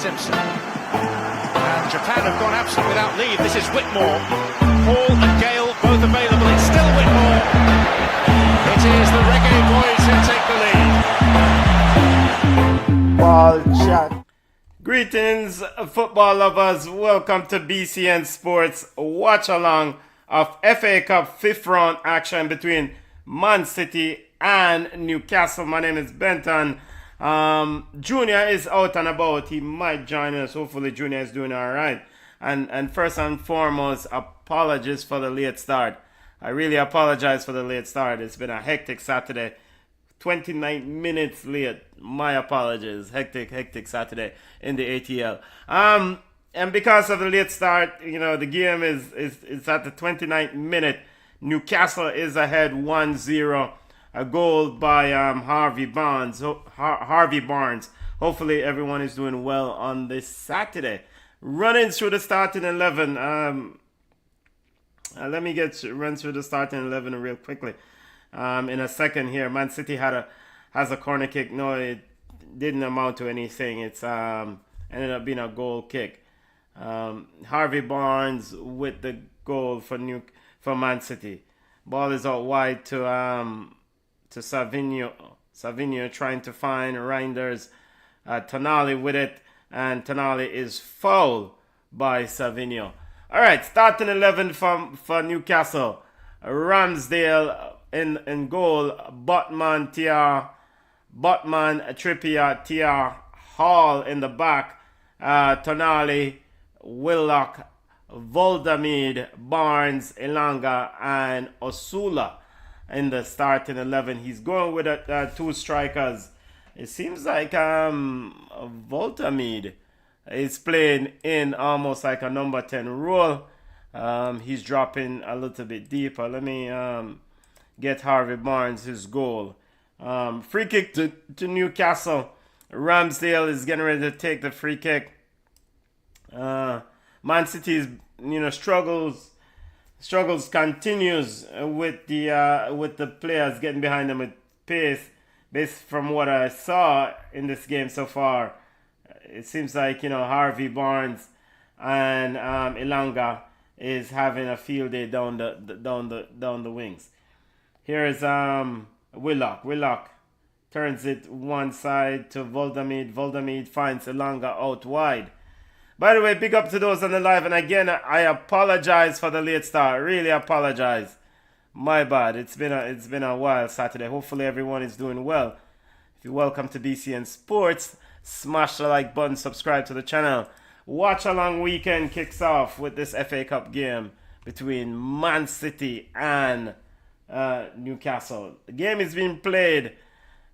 Simpson. And Japan have gone absolutely without lead. This is Whitmore. Hall and Gale both available. It's still Whitmore. It is the Reggae Boys who take the lead. Ball shot. Greetings, football lovers. Welcome to BCN Sports watch along of FA Cup 5th round action between Man City and Newcastle. My name is Benton. Junior is out and about. He might join us. Hopefully Junior is doing all right. And first and foremost, apologies for the late start. I really apologize for the late start. It's been a hectic Saturday. 29 minutes late. My apologies. Hectic Saturday in the ATL. And because of the late start, you know, the game is at the 29th minute. Newcastle is ahead 1-0. A goal by Harvey Barnes. Hopefully everyone is doing well on this Saturday. Running through the starting 11. Let me run through the starting 11 real quickly. In a second here. Man City has a corner kick. No, it didn't amount to anything. It's ended up being a goal kick. Harvey Barnes with the goal for Man City. Ball is out wide to Savinho. Savinho trying to find Reinders. Tonali with it, and Tonali is fouled by Savinho. All right, starting 11 for Newcastle. Ramsdale in goal. Botman, Trippier, Tier, Hall in the back. Tonali, Willock, Voldemid, Barnes, Elanga, and Osula in the starting 11. He's going with two strikers. It seems like Voldemid is playing in almost like a number 10 role. He's dropping a little bit deeper. Let me get Harvey Barnes his goal. Free kick to Newcastle. Ramsdale is getting ready to take the free kick. Man City's struggles continues with the players getting behind them with pace. Based from what I saw in this game so far, it seems like Harvey Barnes and Elanga is having a field day down the wings. Here is Willock. Willock turns it one side to Voldemid. Voldemid finds Elanga out wide. By the way, big up to those on the live. And again, I apologize for the late start. Really apologize. My bad. It's been a wild Saturday. Hopefully everyone is doing well. If you're welcome to BCN Sports, smash the like button, subscribe to the channel. Watch along weekend kicks off with this FA Cup game between Man City and Newcastle. The game is being played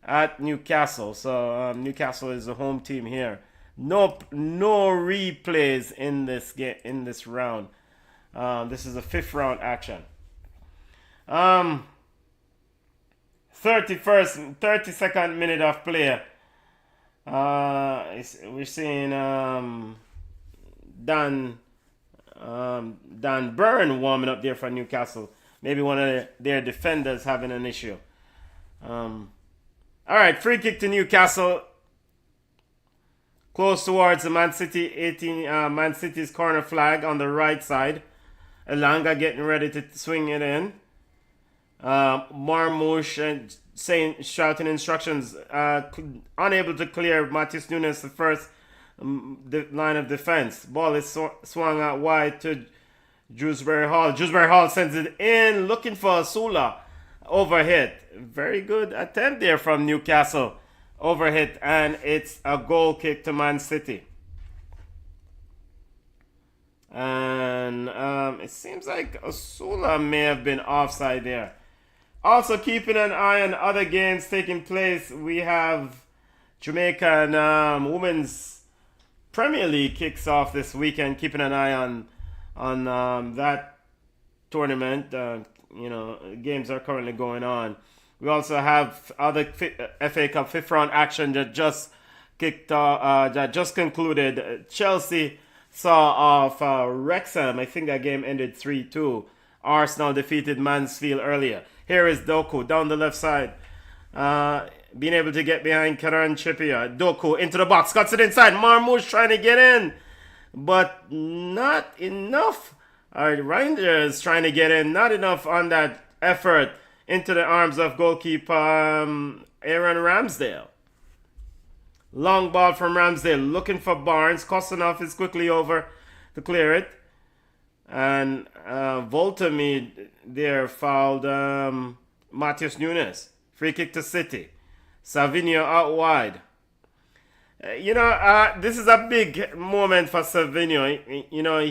at Newcastle, so Newcastle is the home team here. No replays in this game, in this round. This is a 5th round action. 32nd minute of play. We're seeing Dan Burn warming up there for Newcastle. Maybe one of their defenders having an issue. All right, free kick to Newcastle. Close towards the Man City's corner flag on the right side. Elanga getting ready to swing it in. Marmouche shouting instructions. Unable to clear Matheus Nunes, the first line of defense. Ball is swung out wide to Dewsbury Hall. Dewsbury Hall sends it in, looking for Osula. Overhit. Very good attempt there from Newcastle. Overhit, and it's a goal kick to Man City. And it seems like Osula may have been offside there. Also keeping an eye on other games taking place. We have Jamaican Women's Premier League kicks off this weekend. Keeping an eye on that tournament. Games are currently going on. We also have other FA Cup 5th round action that just concluded. Chelsea saw off Wrexham. I think that game ended 3-2. Arsenal defeated Mansfield earlier. Here is Doku down the left side. being able to get behind Karan Trippier. Doku into the box, cuts it inside. Marmoush trying to get in, but not enough. Alright, Reinders trying to get in, not enough on that effort into the arms of goalkeeper Aaron Ramsdale. Long ball from Ramsdale, looking for Barnes. Kostanov is quickly over to clear it. And Voltamid there fouled Matheus Nunes. Free kick to City. Savinho out wide. This is a big moment for Savinho.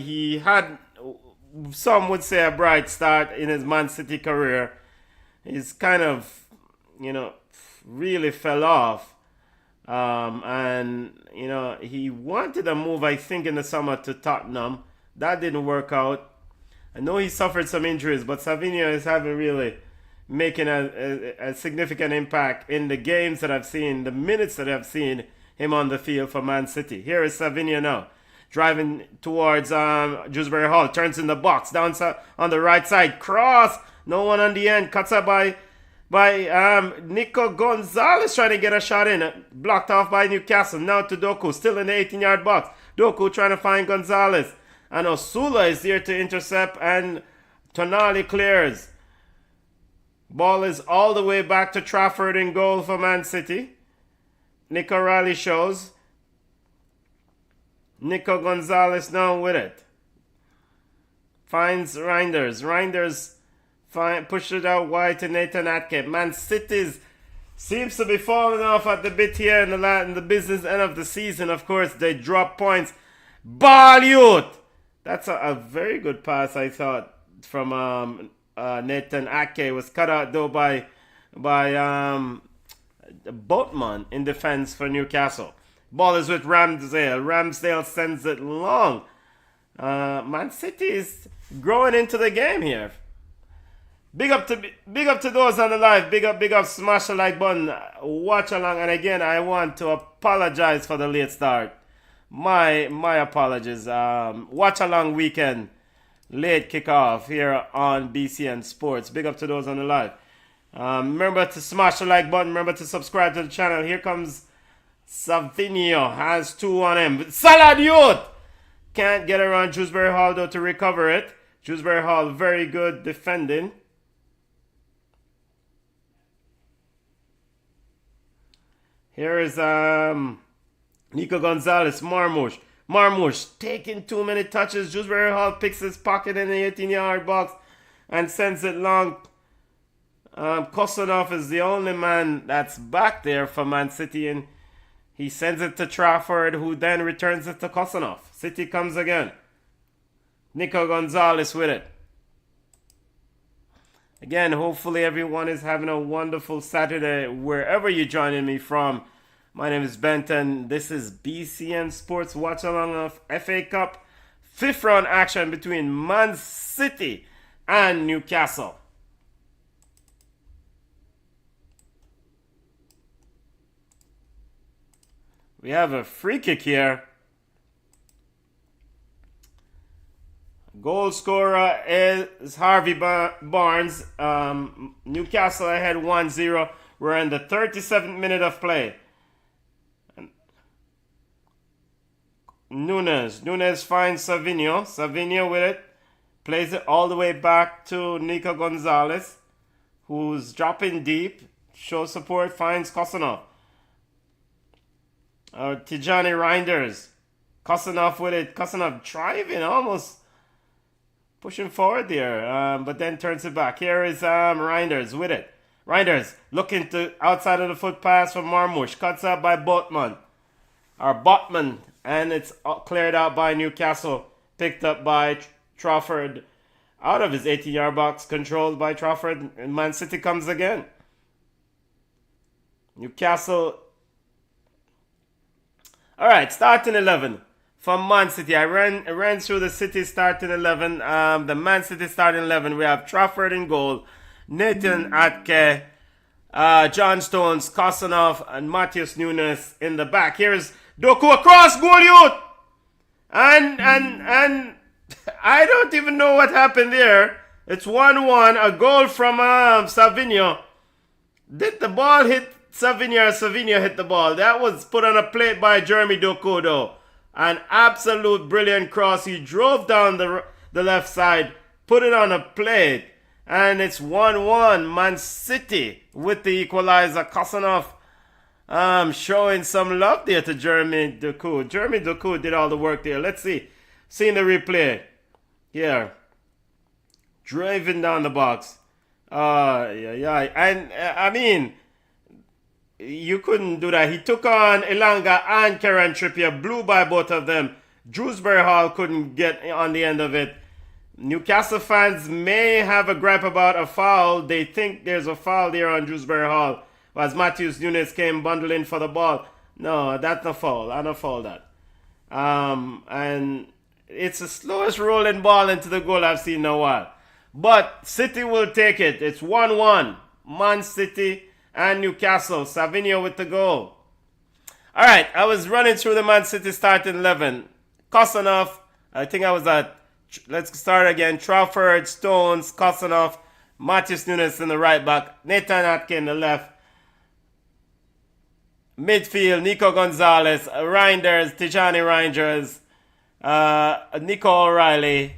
He had, some would say, a bright start in his Man City career. He's kind of, really fell off. He wanted a move, I think, in the summer to Tottenham. That didn't work out. I know he suffered some injuries, but Savinho is having really making a significant impact in the games that I've seen, the minutes that I've seen him on the field for Man City. Here is Savinho now, driving towards Dewsbury Hall, turns in the box, down on the right side, cross, no one on the end, cuts up by Nico Gonzalez trying to get a shot in, blocked off by Newcastle. Now to Doku, still in the 18-yard box. Doku trying to find Gonzalez, and Osula is there to intercept, and Tonali clears. Ball is all the way back to Trafford in goal for Man City. Nico Riley shows. Nico Gonzalez now with it. Finds Reinders. Reinders pushed it out wide to Nathan Atke. Man City seems to be falling off at the bit here in the business end of the season. Of course, they drop points. Ball youth! That's a very good pass, I thought, from Nathan Ake. Was cut out though by Boatman in defense for Newcastle. Ball is with Ramsdale. Ramsdale sends it long. Man City is growing into the game here. Big up to those on the live. Big up, smash the like button. Watch along, and again, I want to apologize for the late start. My apologies. Watch along weekend. Late kickoff here on BCN Sports. Big up to those on the live. Remember to smash the like button. Remember to subscribe to the channel. Here comes Savinho. Has two on him. Salad youth! Can't get around Dewsbury Hall though to recover it. Dewsbury Hall very good defending. Here is Nico Gonzalez. Marmoush taking too many touches. Dewsbury Hall picks his pocket in the 18-yard box and sends it long. Kostanov is the only man that's back there for Man City, and he sends it to Trafford, who then returns it to Kostanov. City comes again. Nico Gonzalez with it. Again, hopefully everyone is having a wonderful Saturday wherever you're joining me from. My name is Benton. This is BCN Sports watch along of FA Cup 5th round action between Man City and Newcastle. We have a free kick here. Goal scorer is Harvey Barnes. Newcastle ahead 1-0. We're in the 37th minute of play. Nunes finds Savinho. Savinho with it. Plays it all the way back to Nico Gonzalez, who's dropping deep. Shows support, finds Kostanov. Tijani Reinders. Kostanov with it. Kostanov driving, almost pushing forward there, but then turns it back. Here is Reinders with it. Reinders looking to outside of the foot pass from Marmoush. Cuts out by Botman. And it's cleared out by Newcastle. Picked up by Trafford. Out of his 18-yard box. Controlled by Trafford. And Man City comes again. Newcastle. Alright, starting 11. From Man City, I ran through the City starting 11. The Man City starting 11. We have Trafford in goal. Nathan Atke. John Stones, Kostanov, and Matheus Nunes in the back. Here's Doku across, goal youth! And I don't even know what happened there. It's 1-1, a goal from Savinho. Did the ball hit Savinho hit the ball. That was put on a plate by Jeremy Doku though. An absolute brilliant cross. He drove down the left side, put it on a plate, and it's 1-1. Man City with the equalizer. Kosanov showing some love there to Jeremy Doku. Jeremy Doku did all the work there. Let's see. Seeing the replay. Here. Driving down the box. Yeah. And, I mean, you couldn't do that. He took on Elanga and Kieran Trippier. Blew by both of them. Dewsbury Hall couldn't get on the end of it. Newcastle fans may have a gripe about a foul. They think there's a foul there on Dewsbury Hall. As Matheus Nunes came bundling for the ball. No, that's no foul. I don't foul that. And it's the slowest rolling ball into the goal I've seen in a while. But City will take it. It's 1-1. Man City and Newcastle. Savinho with the goal. Alright, I was running through the Man City starting 11. Kosanov, I think I was at, let's start again. Trafford, Stones, Kosanov, Matheus Nunes in the right back. Nathan Atkin in the left. Midfield, Nico Gonzalez, Reinders, Tijani Reinders, Nico O'Reilly.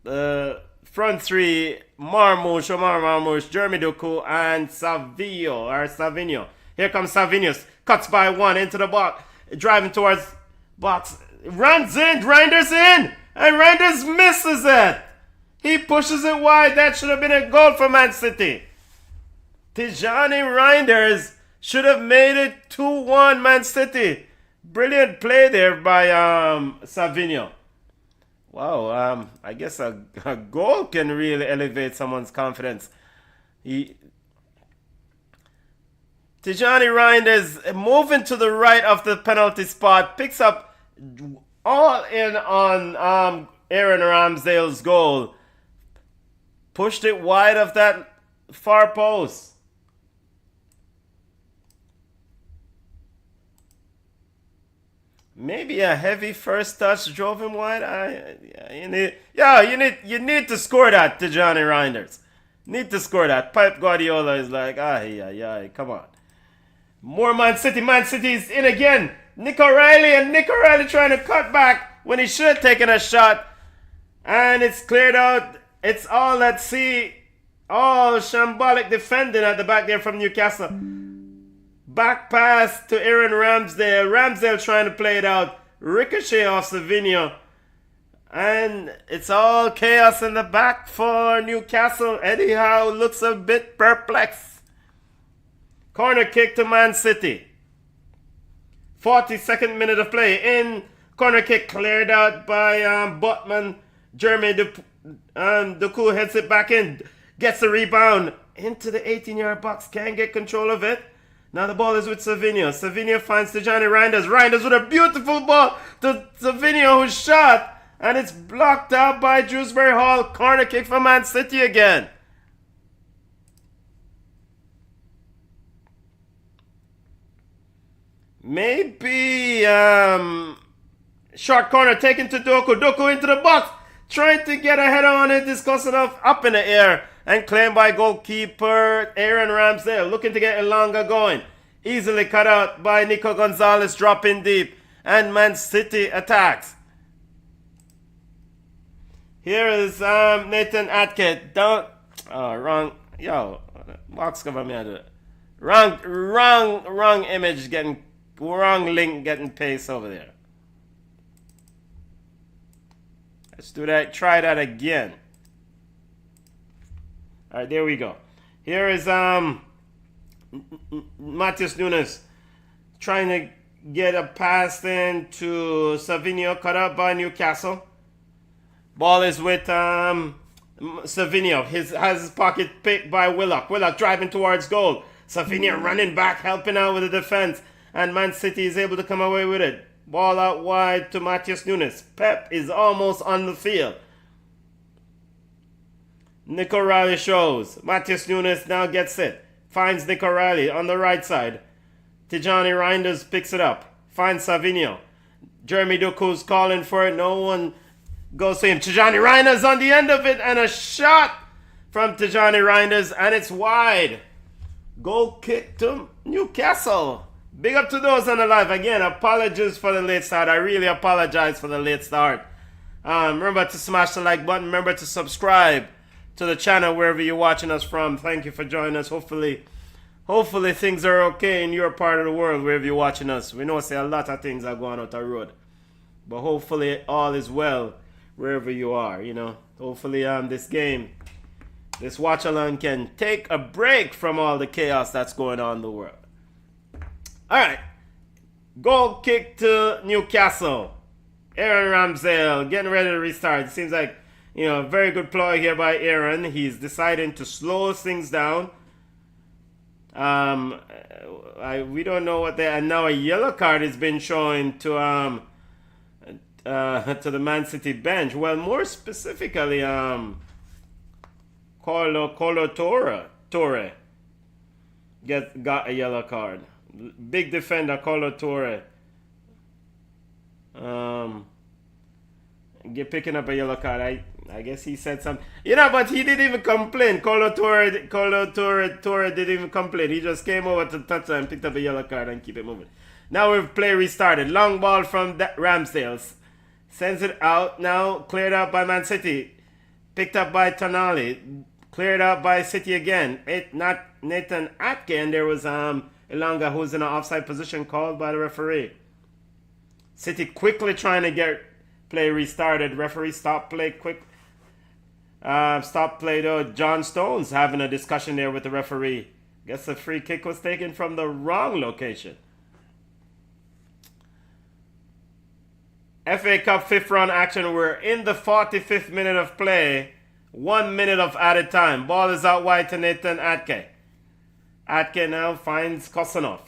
Front three, Omar Marmoush, Jeremy Doku, and Savinho. Here comes Savinho. Cuts by one into the box. Driving towards box. Runs in. Reinders in. And Reinders misses it. He pushes it wide. That should have been a goal for Man City. Tijani Reinders should have made it 2-1 Man City. Brilliant play there by Savinho. Wow, I guess a goal can really elevate someone's confidence. Tijani Reinders moving to the right of the penalty spot, picks up all in on Aaron Ramsdale's goal. Pushed it wide of that far post. Maybe a heavy first touch drove him wide. You need to score that, Tijani Reinders. Need to score that. Pep Guardiola is like, come on. More Man City. Man City's in again. Nick O'Reilly trying to cut back when he should have taken a shot. And it's cleared out. It's all at sea. All shambolic defending at the back there from Newcastle. Back pass to Aaron Ramsdale. Ramsdale trying to play it out. Ricochet off Savinho. And it's all chaos in the back for Newcastle. Eddie Howe looks a bit perplexed. Corner kick to Man City. 42nd minute of play. In corner kick cleared out by Botman. Jeremy Doku heads it back in. Gets the rebound into the 18-yard box. Can't get control of it. Now the ball is with Savinho. Savinho finds Tijani Reinders. Reinders with a beautiful ball to Savinho who's shot. And it's blocked out by Dewsbury Hall. Corner kick for Man City again. Maybe short corner taken to Doku. Doku into the box. Trying to get a header on it. This Kosanov up in the air. And claimed by goalkeeper Aaron Ramsdale. Looking to get Elanga going. Easily cut out by Nico Gonzalez dropping deep. And Man City attacks. Here is Nathan Atkin. Wrong. Yo, box cover me. Wrong image getting. Wrong link getting paste over there. Let's do that. Try that again. All right, there we go. Here is Matheus Nunes trying to get a pass in to Savinho, cut up by Newcastle. Ball is with Savinho. Has his pocket picked by Willock. Willock driving towards goal. Savinho running back, helping out with the defense. And Man City is able to come away with it. Ball out wide to Matheus Nunes. Pep is almost on the field. Nick O'Reilly shows. Matheus Nunes now gets it. Finds Nick O'Reilly on the right side. Tijani Reinders picks it up. Finds Savinho. Jeremy Doku's calling for it. No one goes to him. Tijani Reinders on the end of it. And a shot from Tijani Reinders. And it's wide. Goal kick to Newcastle. Big up to those on the live. Again, apologies for the late start. I really apologize for the late start. Remember to smash the like button. Remember to subscribe to the channel wherever you're watching us from. Thank you for joining us. Hopefully things are okay in your part of the world wherever you're watching us. We know a lot of things are going out the road, but hopefully all is well wherever you are. Hopefully this watch along can take a break from all the chaos that's going on in the world. All right, goal kick to Newcastle. Aaron Ramsdale getting ready to restart. It seems like a very good ploy here by Aaron. He's deciding to slow things down. We don't know what and now a yellow card has been shown to the Man City bench. Well, more specifically, Colo Torre got a yellow card. Big defender Colo Torre picking up a yellow card. I guess he said something. But he didn't even complain. Colo Torre didn't even complain. He just came over to touch and picked up a yellow card and keep it moving. Now we've play restarted. Long ball from Ramsdale. Sends it out now. Cleared out by Man City. Picked up by Tonali. Cleared out by City again. Not Nathan Atkin. There was Elanga, who's in an offside position, called by the referee. City quickly trying to get play restarted. Referee stop play quick. Stop play though. John Stones having a discussion there with the referee. Guess the free kick was taken from the wrong location. FA Cup 5th round action. We're in the 45th minute of play. 1 minute of added time. Ball is out wide to Nathan Atke. Atke now finds Kosanov.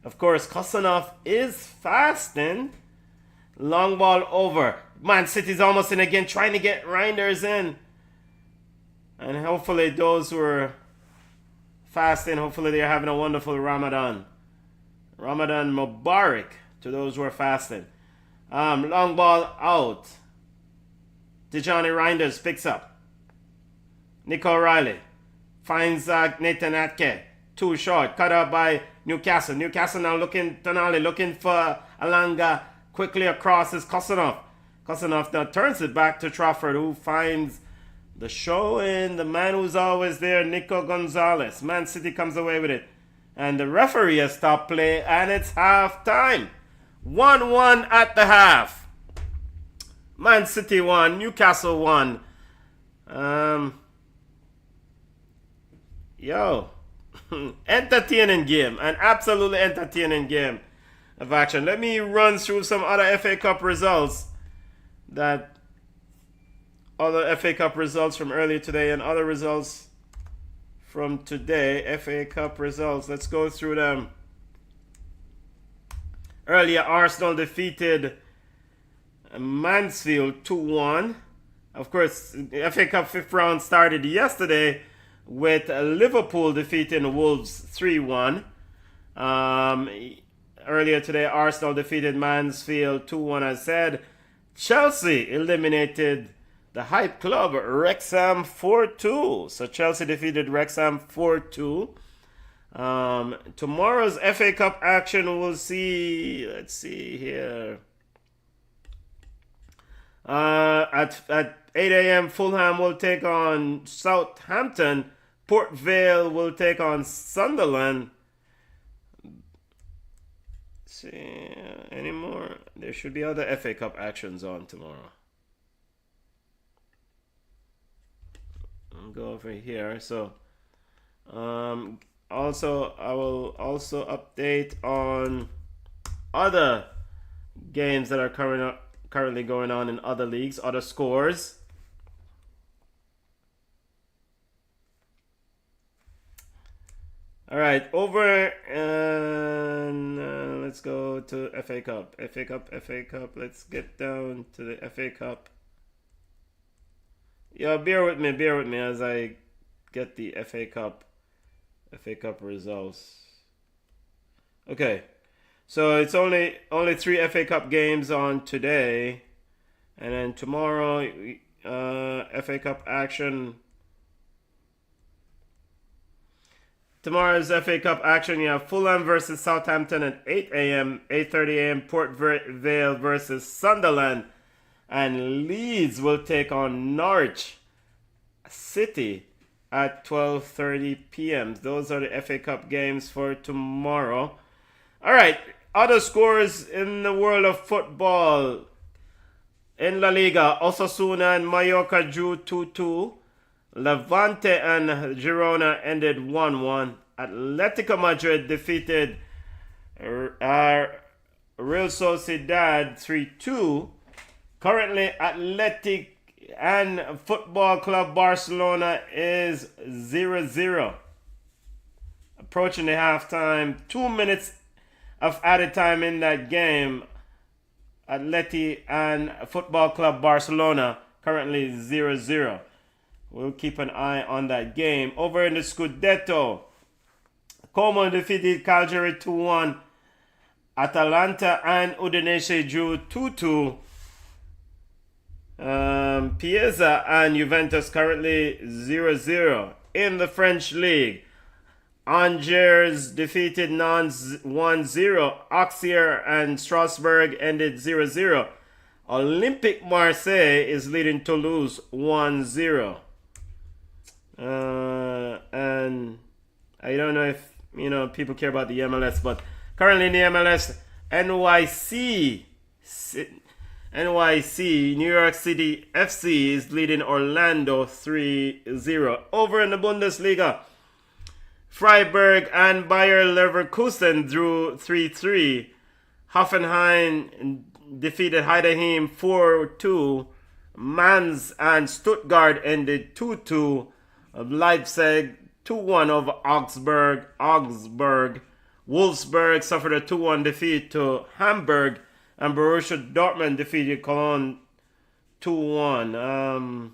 Of course, Kosanov is fasting. Long ball over. Man City's almost in again, trying to get Reinders in. And hopefully those who are fasting, hopefully they're having a wonderful Ramadan. Ramadan Mubarak to those who are fasting. Long ball out. Dejani Reinders picks up. Nico O'Reilly finds Nathan Atke. Too short. Cut out by Newcastle. Newcastle now looking for Alanga. Quickly across is Kosanov. Kosanov now turns it back to Trafford, who finds the show in the man who's always there, Nico Gonzalez. Man City comes away with it. And the referee has stopped play, and it's half time. 1-1 at the half. Man City 1, Newcastle 1. Entertaining game. An absolutely entertaining game of action. Let me run through some other FA Cup results. Other FA Cup results from earlier today and other results from today. FA Cup results. Let's go through them. Earlier, Arsenal defeated Mansfield 2-1. Of course, FA Cup 5th round started yesterday with Liverpool defeating Wolves 3-1. Earlier today, Arsenal defeated Mansfield 2-1. I said Chelsea eliminated the hype club Wrexham 4-2. So Chelsea defeated Wrexham 4-2. Tomorrow's FA Cup action we'll see. Let's see here. At 8 a.m. Fulham will take on Southampton. Port Vale will take on Sunderland. See any more? There should be other FA Cup actions on tomorrow. I'll go over here. So, also I will also update on other games that are currently going on in other leagues, other scores. All right, over and let's go to FA Cup. FA Cup. Let's get down to the FA Cup. Yeah, bear with me as I get the FA Cup results. Okay. So it's only 3 FA Cup games on today, and then tomorrow FA Cup action. FA Cup action. 8 a.m. Fulham will take on Southampton. Port Vale will take on Sunderland. See any more? There should be other FA Cup actions on tomorrow. Also update on other games that are currently going on in other leagues, other scores. All right, over and let's go to FA Cup. FA Cup. Let's get down to the FA Cup. Yeah, bear with me as I get the FA Cup results. Okay. So it's only 3 FA Cup games on today, and then tomorrow FA Cup action. Tomorrow's FA Cup action, you have Fulham versus Southampton at 8 a.m., 8:30 a.m. Port Vale versus Sunderland, and Leeds will take on Norwich City at 12:30 p.m. Those are the FA Cup games for tomorrow. All right, other scores in the world of football. In La Liga, Osasuna and Mallorca drew 2-2. Levante and Girona ended 1-1. Atletico Madrid defeated Real Sociedad 3-2. Currently, Athletic and Football Club Barcelona is 0-0. Approaching the halftime, 2 minutes of added time in that game. Atleti and Football Club Barcelona currently 0-0. We'll keep an eye on that game. Over in the Scudetto, Como defeated Cagliari 2-1. Atalanta and Udinese drew 2-2. Piazza and Juventus currently 0-0. In the French League, Angers defeated Nantes 1-0. Auxerre and Strasbourg ended 0-0. Olympique Marseille is leading Toulouse 1-0. And I don't know if people care about the MLS, but currently in the MLS, NYC New York City FC is leading Orlando 3-0. Over in the Bundesliga, Freiburg and Bayer Leverkusen drew 3-3. Hoffenheim defeated Heidenheim 4-2. Mainz and Stuttgart ended 2-2. Leipzig 2-1 over Augsburg. Wolfsburg suffered a 2-1 defeat to Hamburg. And Borussia Dortmund defeated Cologne 2-1.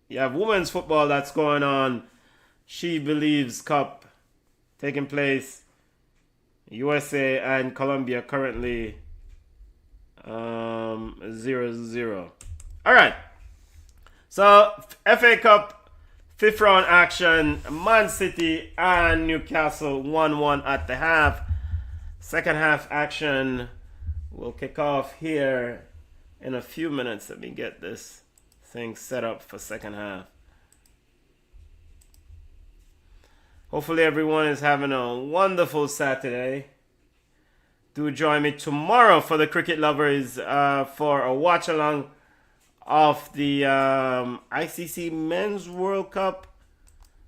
You have women's football that's going on. She Believes Cup taking place. USA and Colombia currently 0-0. All right. So FA Cup 5th round action. Man City and Newcastle 1-1 at the half. Second half action will kick off here in a few minutes. Let me get this thing set up for second half. Hopefully everyone is having a wonderful Saturday. Do join me tomorrow for the cricket lovers for a watch along of the ICC Men's World Cup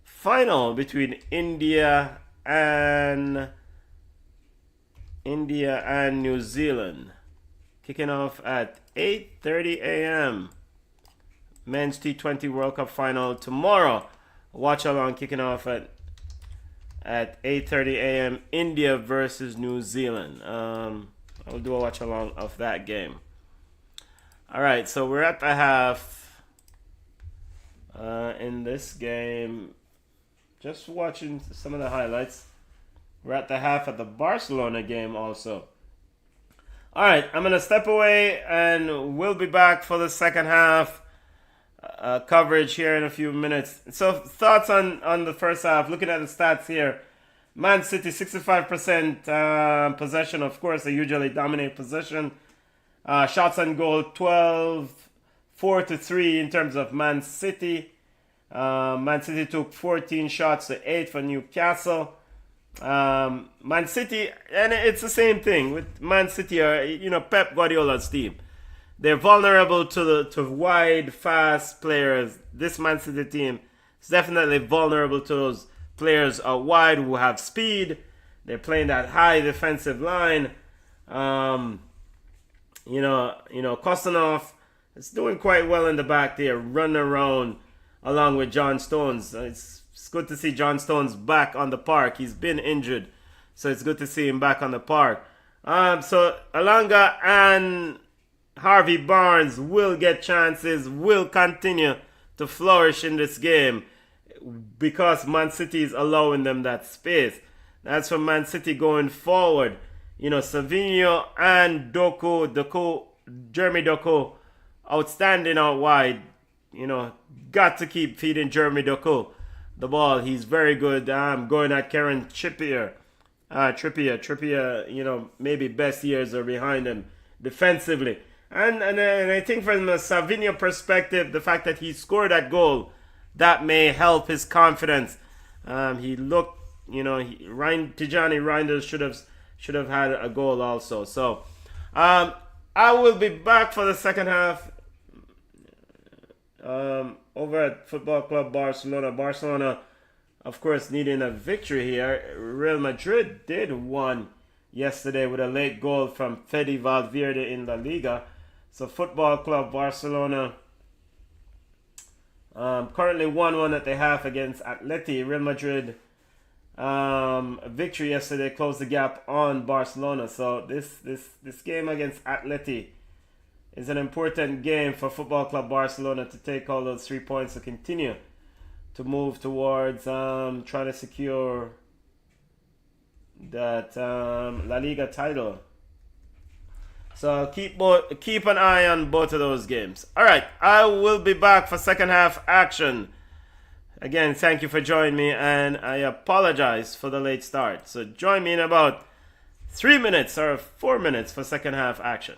final between India and New Zealand. Kicking off at 8:30 a.m. Men's T20 World Cup final tomorrow. Watch along kicking off at 8:30 a.m. India versus New Zealand. I'll do a watch along of that game. All right, so we're at the half in this game. Just watching some of the highlights. We're at the half of the Barcelona game also. All right, I'm going to step away and we'll be back for the second half coverage here in a few minutes. So thoughts on the first half. Looking at the stats here. Man City 65% possession. Of course, they usually dominate possession. Shots on goal 4-3 in terms of Man City. Man City took 14 shots to 8 for Newcastle. Man City, and it's the same thing with Man City. Pep Guardiola's team. They're vulnerable to wide, fast players. This Man City team is definitely vulnerable to those players wide who have speed. They're playing that high defensive line. Kostanov is doing quite well in the back there, running around along with John Stones. It's good to see John Stones back on the park. He's been injured, so it's good to see him back on the park. So Alanga and Harvey Barnes will get chances, will continue to flourish in this game because Man City is allowing them that space. That's for Man City going forward. Savinho and Jeremy Doku, outstanding out wide. Got to keep feeding Jeremy Doku. the ball. He's very good going at Karen Trippier, maybe best years are behind him defensively. And I think from a Savinho perspective, the fact that he scored that goal, that may help his confidence. He looked, Tijani Reinders should have had a goal also. So I will be back for the second half over at Football Club Barcelona. Barcelona, of course, needing a victory here. Real Madrid did won yesterday with a late goal from Fede Valverde in La Liga. So Football Club Barcelona currently 1-1 at the half against Atleti. Real Madrid a victory yesterday closed the gap on Barcelona. So this game against Atleti is an important game for Football Club Barcelona to take all those 3 points to continue to move towards trying to secure that La Liga title. So keep an eye on both of those games. All right, I will be back for second half action. Again, thank you for joining me, and I apologize for the late start. So join me in about 3 minutes or 4 minutes for second half action.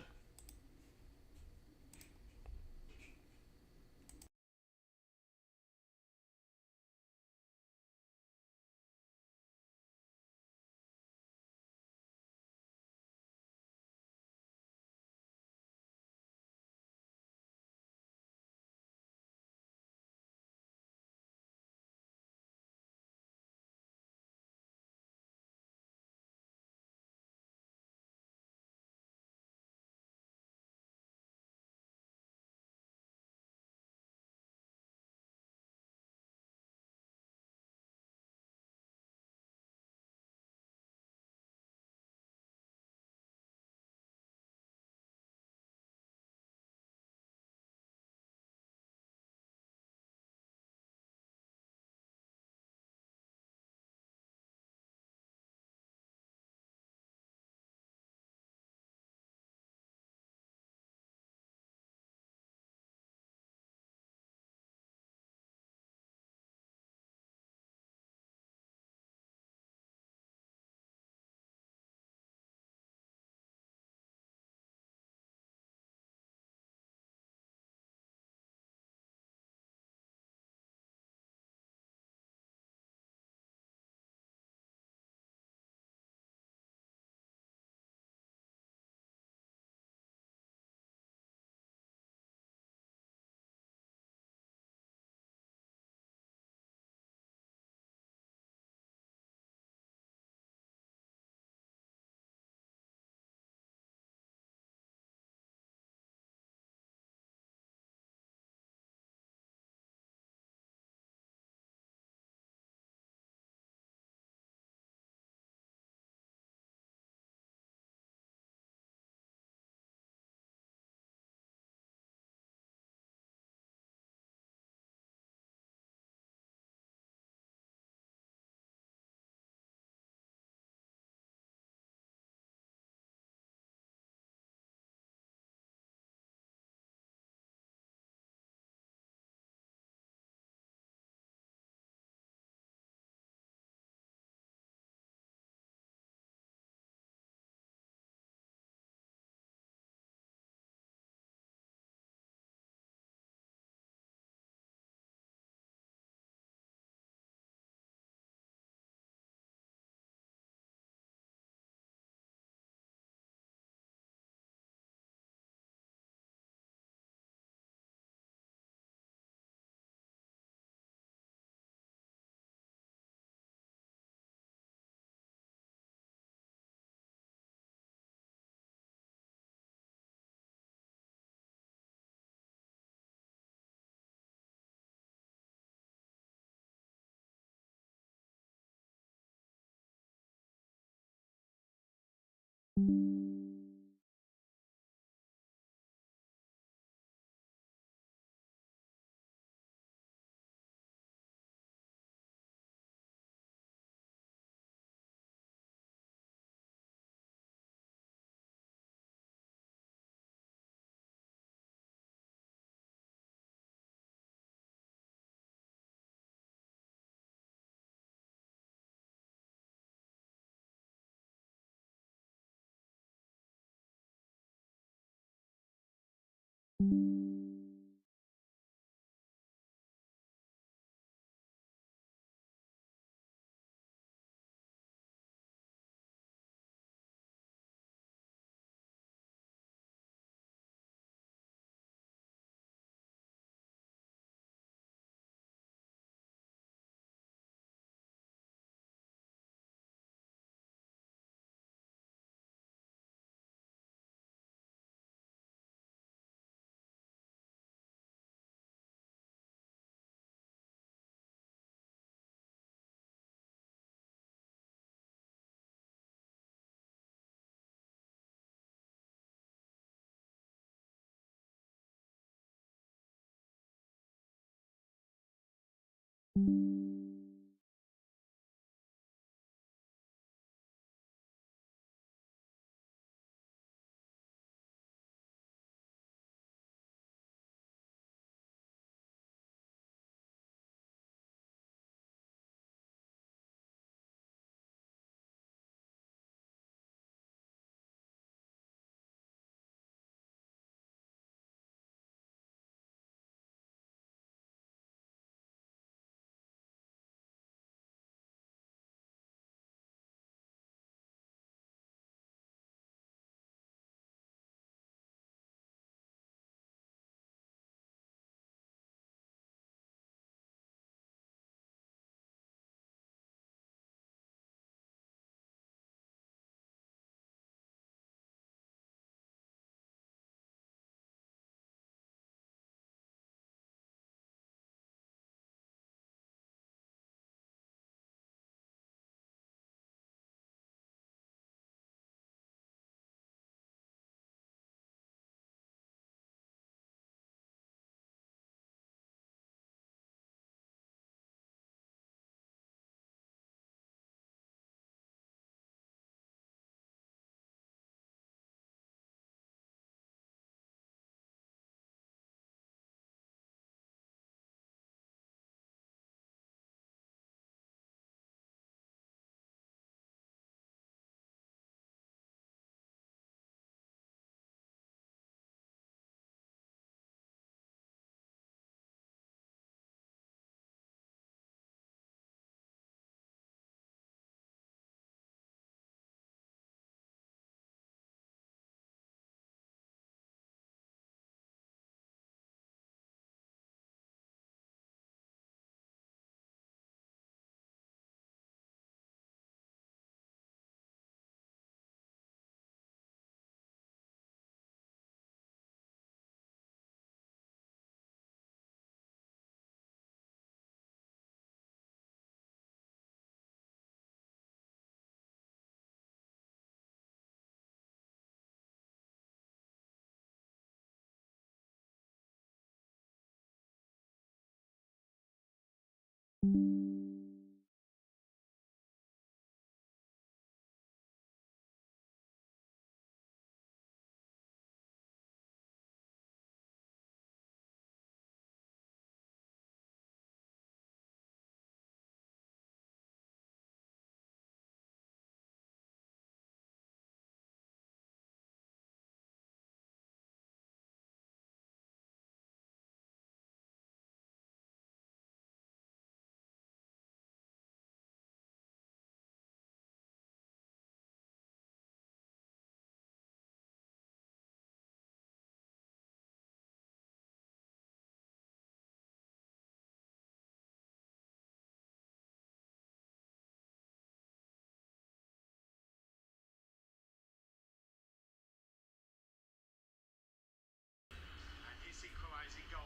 His equalising goal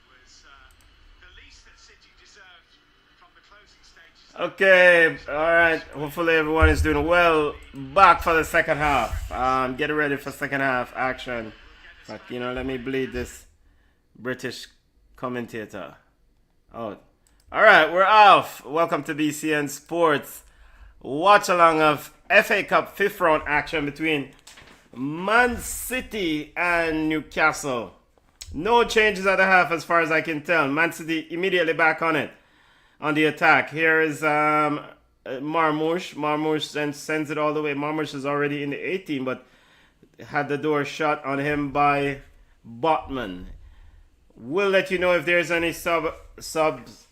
was the least that City deserved from the closing stages. Okay, alright. Hopefully everyone is doing well. Back for the second half. Get ready for second half action. But, let me bleed this British commentator. Oh. Alright, we're off. Welcome to BCN Sports. Watch along of FA Cup 5th round action between Man City and Newcastle. No changes at the half as far as I can tell. Man City immediately back on it. On the attack. Here is Marmoush. Marmoush then sends it all the way. Marmoush is already in the 18, but had the door shut on him by Botman. We'll let you know if there's any subs.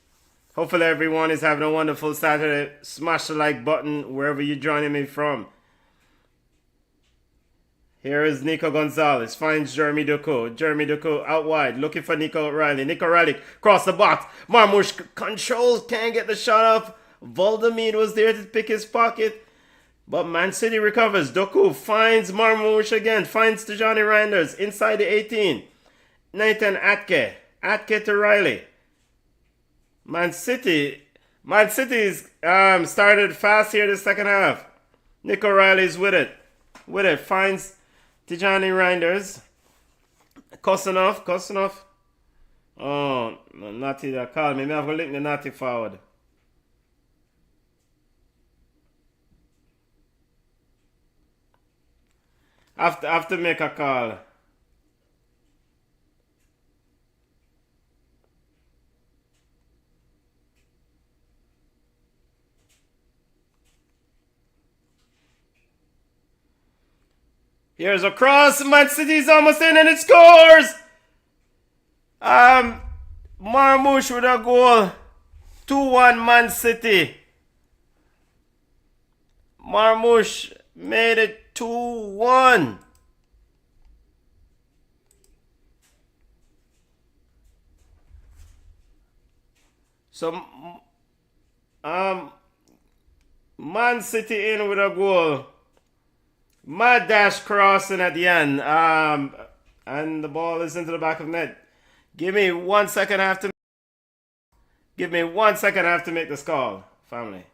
Hopefully everyone is having a wonderful Saturday. Smash the like button wherever you're joining me from. Here is Nico Gonzalez. Finds Jeremy Doku. Jeremy Doku out wide. Looking for Nico O'Reilly. Nico O'Reilly cross the box. Marmoush controls. Can't get the shot up. Voldemir was there to pick his pocket. But Man City recovers. Doku finds Marmoush again. Finds Tijani Reinders inside the 18. Nathan Atke. Atke to Riley. Man City's started fast here the second half. Nico O'Reilly's with it. Finds Tijani Reinders. Kosanov. Oh, Natty that called me. Maybe I'm going to link the Natty forward. I have to make a call. Here's a cross. Man City's almost in and it scores. Marmoush with a goal. 2-1 Man City. Marmoush made it 2-1. So, Man City in with a goal. Mad dash crossing at the end. And the ball is into the back of net. Give me 1 second. I have to make this call, family.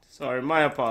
Sorry, my apologies.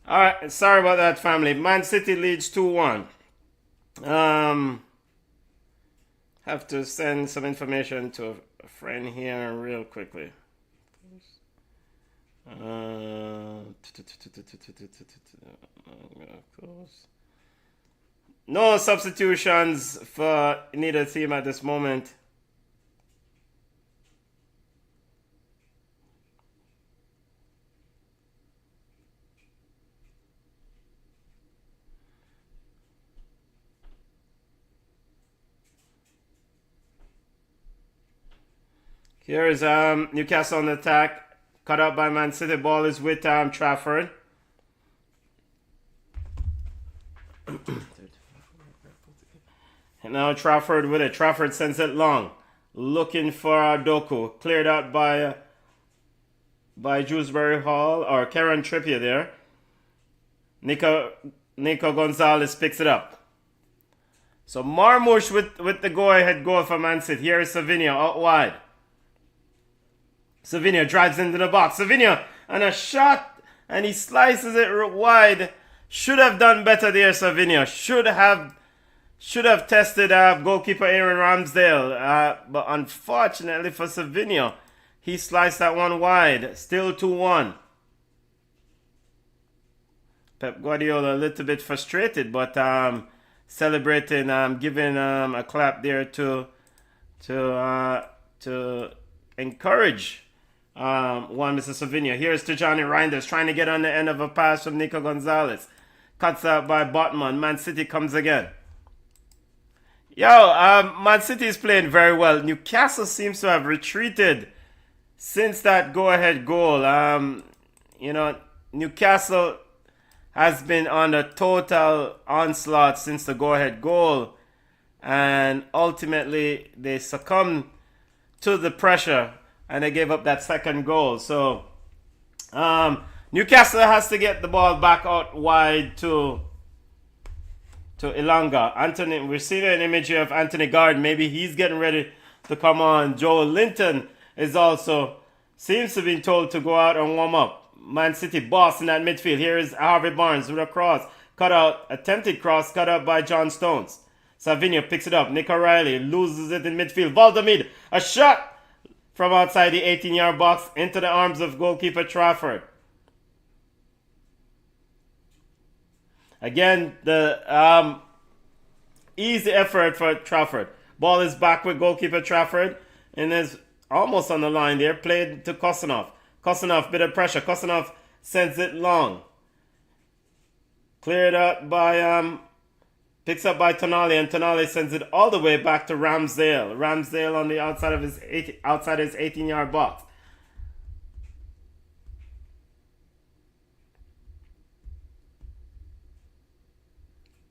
Alright, sorry about that, family. Man City leads 2-1. Have to send some information to a friend here real quickly. I'm gonna close. No substitutions for neither team at this moment. Here is Newcastle on attack. Cut out by Man City. Ball is with Trafford. And now Trafford with it. Trafford sends it long. Looking for Doku. Cleared out by Dewsbury Hall or Kieran Trippier there. Nico Gonzalez picks it up. So Marmoush with the go-ahead goal for Man City. Here is Savinho out wide. Savinho drives into the box. Savinho and a shot, and he slices it wide. Should have done better there, Savinho. Should have tested goalkeeper Aaron Ramsdale. But unfortunately for Savinho, he sliced that one wide. Still 2-1. Pep Guardiola a little bit frustrated, but celebrating, giving a clap there to encourage Mr. Savinho. Here's Tijani Reinders trying to get on the end of a pass from Nico Gonzalez. Cuts out by Botman. Man City comes again. Man City is playing very well. Newcastle seems to have retreated since that go-ahead goal. Newcastle has been on a total onslaught since the go-ahead goal. And ultimately, they succumbed to the pressure and they gave up that second goal. So, Newcastle has to get the ball back out wide to Ilanga. We're seeing an image here of Anthony Gordon. Maybe he's getting ready to come on. Joel Linton is also seems to be told to go out and warm up. Man City boss in that midfield. Here is Harvey Barnes with a cross. Attempted cross cut out by John Stones. Savinho picks it up. Nick O'Reilly loses it in midfield. Valdemid, a shot from outside the 18-yard box into the arms of goalkeeper Trafford. Again, the easy effort for Trafford. Ball is back with goalkeeper Trafford and is almost on the line there. Played to Kosanov. Kosanov, bit of pressure. Kosanov sends it long. Cleared out by picks up by Tonali, and Tonali sends it all the way back to Ramsdale. Ramsdale on the outside of his 18-yard box.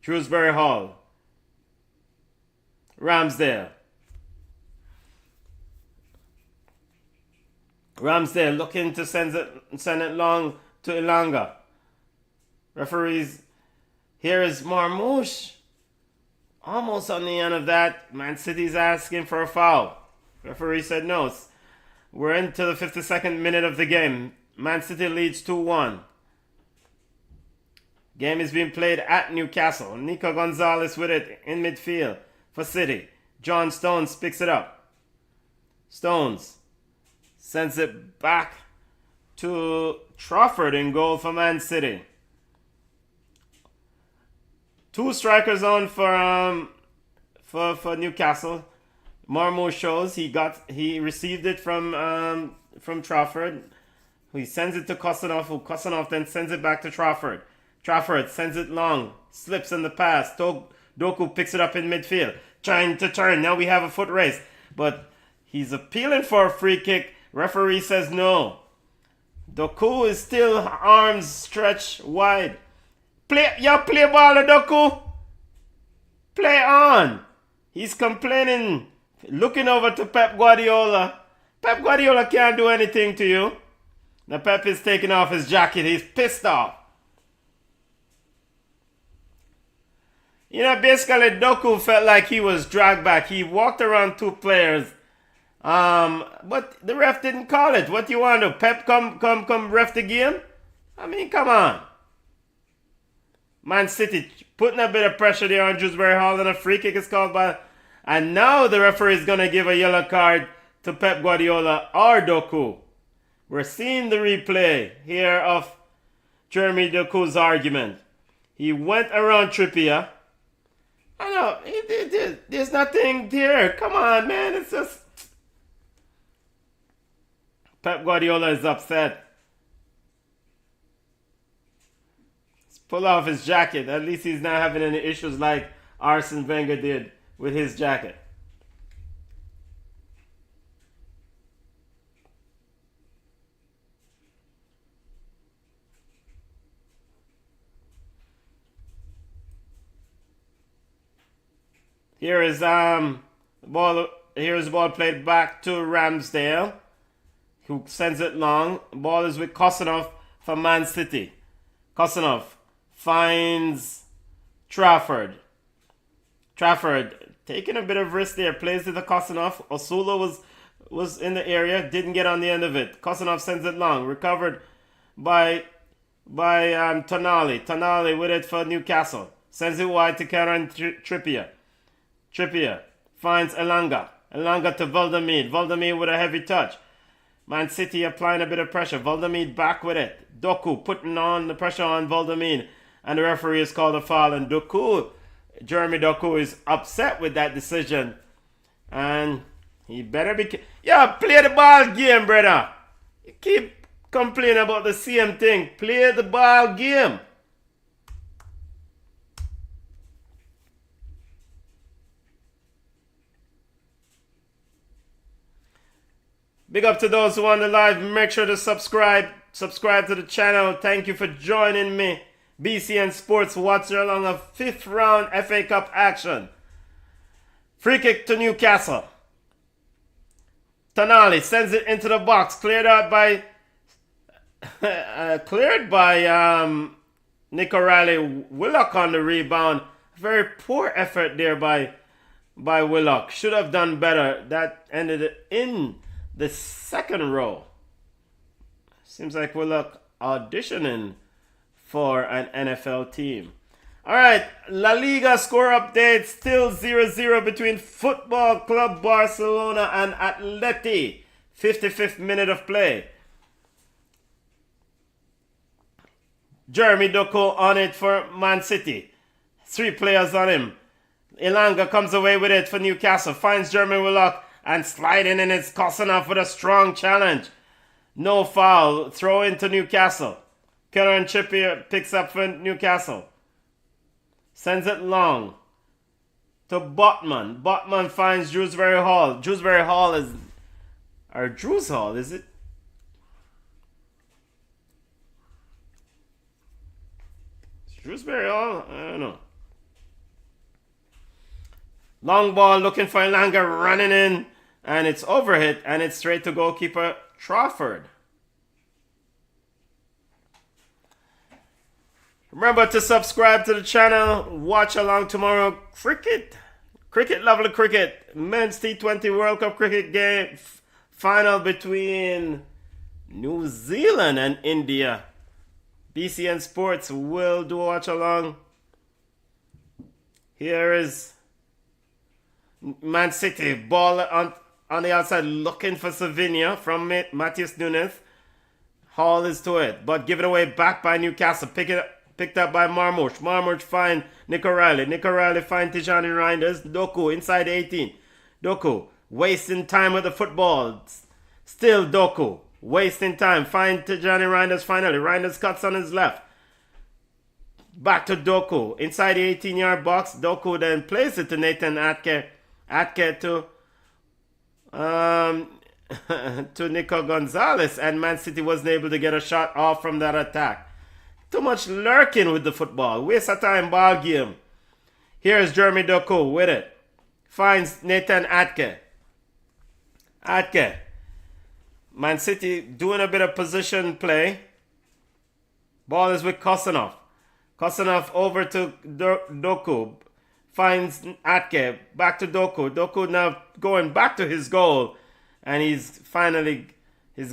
Shrewsbury Hall. Ramsdale. Ramsdale looking to send it long to Ilanga. Referees. Here is Marmoush. Almost on the end of that. Man City's asking for a foul. Referee said no. We're into the 52nd minute of the game. Man City leads 2-1. Game is being played at Newcastle. Nico Gonzalez with it in midfield for City. John Stones picks it up. Stones sends it back to Trafford in goal for Man City. Two strikers on for Newcastle. Marmoush shows he received it from Trafford. He sends it to Kosanov, who Kosanov then sends it back to Trafford. Trafford sends it long, slips in the pass. Doku picks it up in midfield, trying to turn. Now we have a foot race, but he's appealing for a free kick. Referee says no. Doku is still arms stretched wide. Play ball, Doku. Play on. He's complaining, looking over to Pep Guardiola. Pep Guardiola can't do anything to you. Now Pep is taking off his jacket. He's pissed off. Basically Doku felt like he was dragged back. He walked around two players. But the ref didn't call it. What do you want to do? Pep come ref the game? I mean, come on. Man City putting a bit of pressure there on Dewsbury Hall, and a free kick is called by... And now the referee is going to give a yellow card to Pep Guardiola or Doku. We're seeing the replay here of Jeremy Doku's argument. He went around Trippier. I know. There's nothing there. Come on, man. It's just. Pep Guardiola is upset. Let's pull off his jacket. At least he's not having any issues like Arsene Wenger did with his jacket. Here is the ball. Here is the ball played back to Ramsdale, who sends it long. Ball is with Kosanov for Man City. Kosanov finds Trafford. Trafford taking a bit of risk there. Plays it to Kosanov. Osula was in the area. Didn't get on the end of it. Kosanov sends it long. Recovered by Tonali. Tonali with it for Newcastle. Sends it wide to Kieran Trippier. Trippier finds Elanga. Elanga to Valdemir. Valdemir with a heavy touch. Man City applying a bit of pressure. Valdemir back with it. Doku putting on the pressure on Valdemir. And the referee has called a foul. And Jeremy Doku is upset with that decision. And he better be... Yeah, play the ball game, brother. You keep complaining about the same thing. Play the ball game. Big up to those who are on the live. Make sure to subscribe. Subscribe to the channel. Thank you for joining me. BCN Sports watching along a 5th round FA Cup action. Free kick to Newcastle. Tonali sends it into the box. Cleared by Nick O'Reilly. Willock on the rebound. Very poor effort there by Willock. Should have done better. That ended in the second row. Seems like Willock auditioning for an NFL team. Alright, La Liga score update. Still 0-0 between Football Club Barcelona and Atleti. 55th minute of play. Jeremy Doku on it for Man City. 3 players on him. Elanga comes away with it for Newcastle. Finds Jeremy Willock. And sliding in, it's Kosanov with a strong challenge. No foul. Throw into Newcastle. Kieran Trippier picks up for Newcastle. Sends it long to Botman. Botman finds Drewsbury Hall. Drewsbury Hall is... Or Drews Hall, is it? Drewsbury Hall? I don't know. Long ball looking for Elanga, running in. And it's overhit, and it's straight to goalkeeper Trafford. Remember to subscribe to the channel. Watch along tomorrow. Lovely cricket. Men's T20 World Cup cricket game. Final between New Zealand and India. BCN Sports will do a watch along. Here is Man City. Ball on the outside looking for Savinia from Matheus Nunes. Hall is to it, but give it away back by Newcastle. Picked up by Marmoush. Marmoush find Nick O'Reilly. Nick O'Reilly find Tijani Reinders. Doku inside 18. Doku wasting time with the football. Still Doku wasting time. Find Tijani Reinders finally. Reinders cuts on his left. Back to Doku inside the 18-yard box. Doku then plays it to Nathan Atke. Atke to Nico Gonzalez, and Man City wasn't able to get a shot off from that attack. Too much lurking with the football. Waste of time ball game. Here's Jeremy Doku with it. Finds Nathan Atke. Atke. Man City doing a bit of position play. Ball is with Kosanov. Kosanov over to Doku. Finds Atke. Back to Doku. Doku now going back to his goal. And he's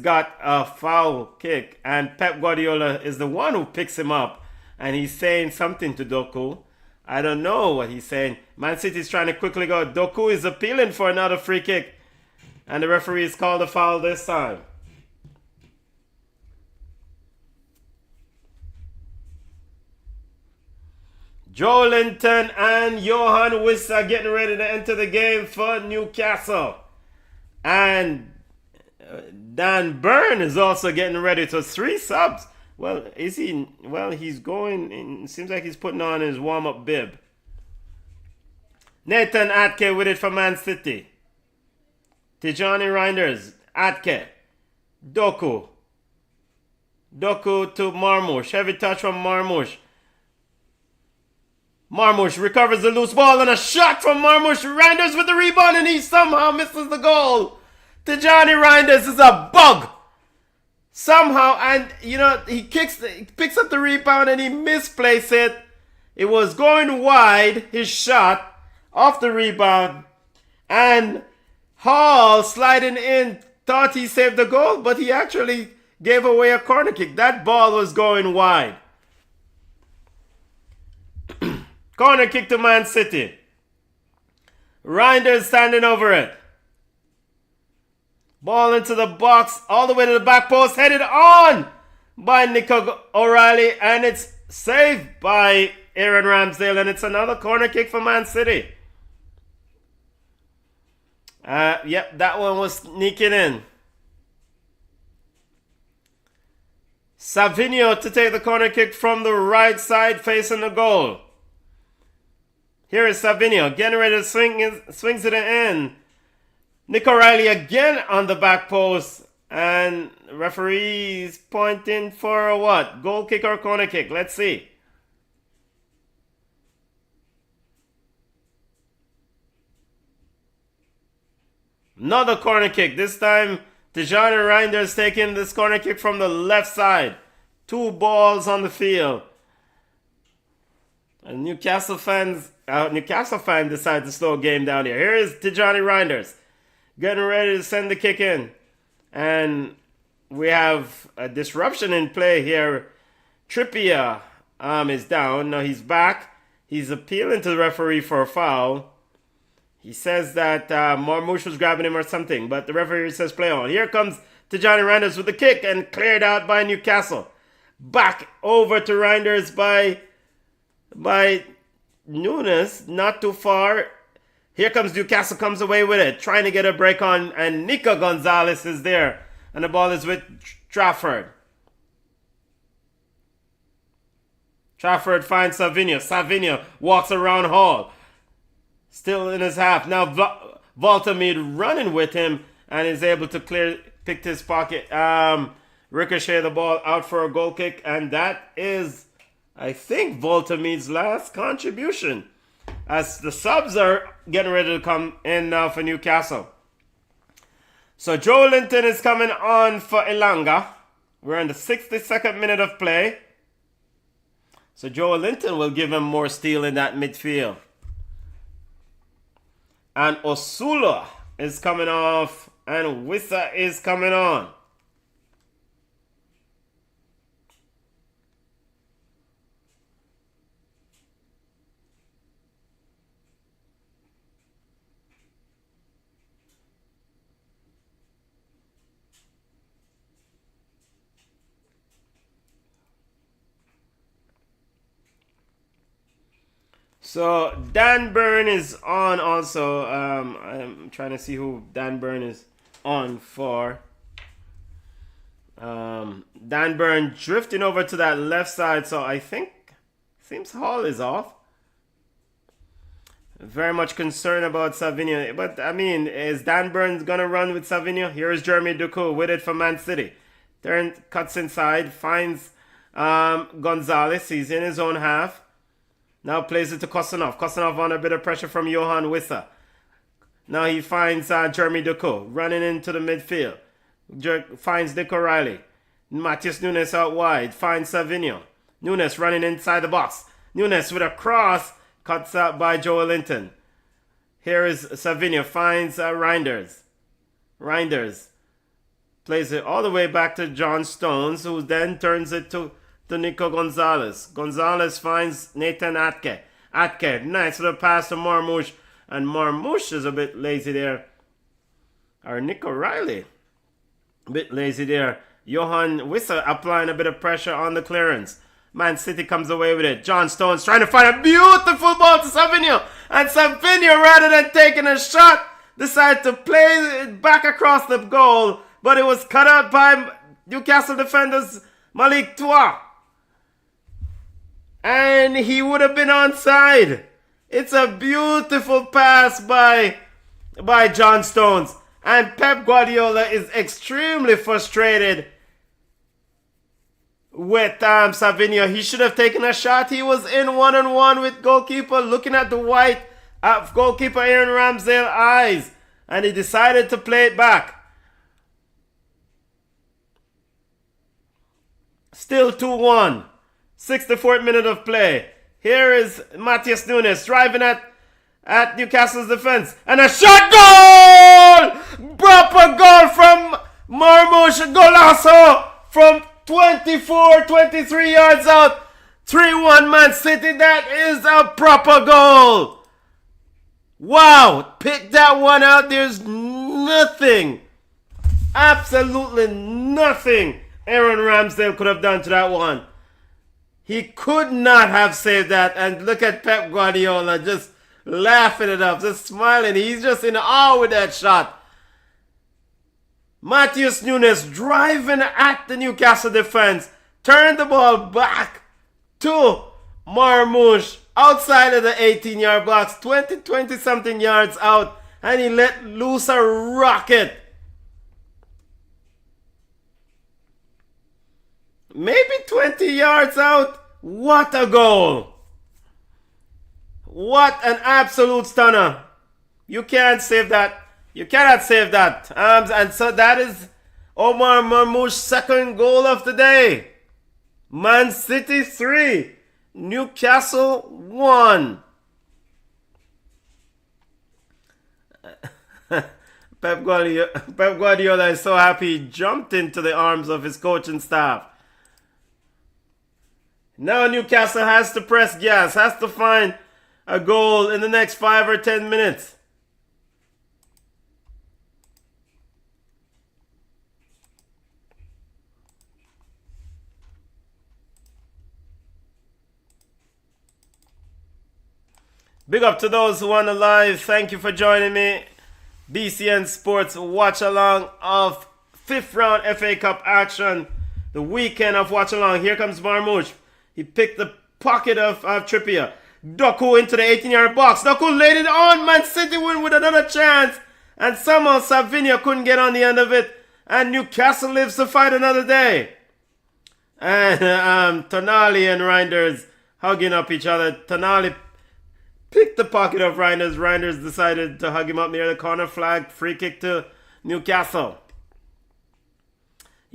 got a foul kick. And Pep Guardiola is the one who picks him up. And he's saying something to Doku. I don't know what he's saying. Man City's trying to quickly go. Doku is appealing for another free kick. And the referee has called a foul this time. Joe Linton and Johan Wissa getting ready to enter the game for Newcastle. And Dan Burn is also getting ready. So 3 subs. Well, is he? Well, he's going. It seems like he's putting on his warm-up bib. Nathan Atke with it for Man City. Tijani Reinders. Atke. Doku to Marmoush. Heavy touch from Marmoush. Marmoush recovers the loose ball and a shot from Marmoush. Reinders with the rebound and he somehow misses the goal. Tijani Reinders is a bug. Somehow, and he picks up the rebound and he misplaces it. It was going wide, his shot, off the rebound. And Hall sliding in, thought he saved the goal, but he actually gave away a corner kick. That ball was going wide. Corner kick to Man City. Reinders standing over it. Ball into the box, all the way to the back post, headed on by Nico O'Reilly, and it's saved by Aaron Ramsdale, and it's another corner kick for Man City. Yep, that one was sneaking in. Savinho to take the corner kick from the right side, facing the goal. Here is Savinho, getting ready to swings to the end. Nick O'Reilly again on the back post. And referee's pointing for a what? Goal kick or corner kick? Let's see. Another corner kick. This time, Tijani Reinders taking this corner kick from the left side. 2 balls on the field. And Newcastle fan decided to slow game down here. Here is Tijani Reinders getting ready to send the kick in. And we have a disruption in play here. Trippier is down. Now he's back. He's appealing to the referee for a foul. He says that Marmoush was grabbing him or something. But the referee says play on. Here comes Tijani Reinders with the kick and cleared out by Newcastle. Back over to Reinders by Nunes. Not too far. Here comes Newcastle, comes away with it, trying to get a break on, and Nico Gonzalez is there. And the ball is with Trafford. Trafford finds Savinho. Savinho walks around Hall. Still in his half. Now Voltamede running with him and is able to pick his pocket. Ricochet the ball out for a goal kick. And that is, I think, Voltamede's last contribution. As the subs are getting ready to come in now for Newcastle. So Joe Linton is coming on for Elanga. We're in the 62nd minute of play. So Joe Linton will give him more steel in that midfield. And Osula is coming off. And Wissa is coming on. So Dan Burn is on also. I'm trying to see who Dan Burn is on for. Dan Burn drifting over to that left side. So I think seems Hall is off. Very much concerned about Savinho. But I mean, is Dan Burn gonna run with Savinho? Here is Jeremy Doku with it for Man City. Turn cuts inside, finds Gonzalez. He's in his own half. Now plays it to Kostanov. Kostanov on a bit of pressure from Johan Wissa. Now he finds Jeremy Doku running into the midfield. Finds Nick O'Reilly. Matheus Nunes out wide. Finds Savinho. Nunes running inside the box. Nunes with a cross. Cuts out by Joe Linton. Here is Savinho. Finds Reinders. Reinders plays it all the way back to John Stones, who then turns it to Nico Gonzalez. Gonzalez finds Nathan Atke. Atke, nice little pass to Marmoush. And Marmoush is a bit lazy there. Or Nick O'Reilly. A bit lazy there. Johan Wissa applying a bit of pressure on the clearance. Man City comes away with it. John Stones trying to find a beautiful ball to Savinho. And Savinho, rather than taking a shot, decided to play it back across the goal. But it was cut out by Newcastle defenders Malik Toua. And he would have been onside. It's a beautiful pass by John Stones. And Pep Guardiola is extremely frustrated with Savinho. He should have taken a shot. He was in one-on-one with goalkeeper, looking at the white goalkeeper Aaron Ramsdale's eyes. And he decided to play it back. Still 2-1. 64th minute of play. Here is Matheus Nunes driving at Newcastle's defense. And a shot goal! Proper goal from Marmoush. Golasso from 23 yards out. 3-1 Man City. That is a proper goal. Wow. Pick that one out. There's nothing. Absolutely nothing Aaron Ramsdale could have done to that one. He could not have saved that. And look at Pep Guardiola just laughing it up, just smiling. He's just in awe with that shot. Matheus Nunes driving at the Newcastle defense. Turned the ball back to Marmoush outside of the 18-yard box. 20 something yards out. And he let loose a rocket. Maybe 20 yards out. What a goal. What an absolute stunner. You can't save that. You cannot save that. And so that is Omar Marmoush's second goal of the day. Man City 3. Newcastle 1. Pep Guardiola is so happy he jumped into the arms of his coaching staff. Now Newcastle has to press gas, has to find a goal in the next 5 or 10 minutes. Big up to those who are on the live. Thank you for joining me. BCN Sports watch along of 5th round FA Cup action. The weekend of watch along. Here comes Marmoush. He picked the pocket of Trippier. Doku into the 18-yard box. Doku laid it on. Man City win with another chance. And somehow Savinho couldn't get on the end of it. And Newcastle lives to fight another day. And Tonali and Reinders hugging up each other. Tonali picked the pocket of Reinders. Reinders decided to hug him up near the corner flag. Free kick to Newcastle.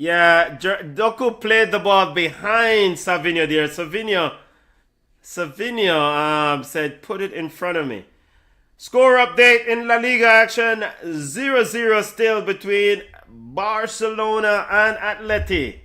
Yeah, Doku played the ball behind Savinho there. Savinho said, put it in front of me. Score update in La Liga action. 0-0 still between Barcelona and Atleti.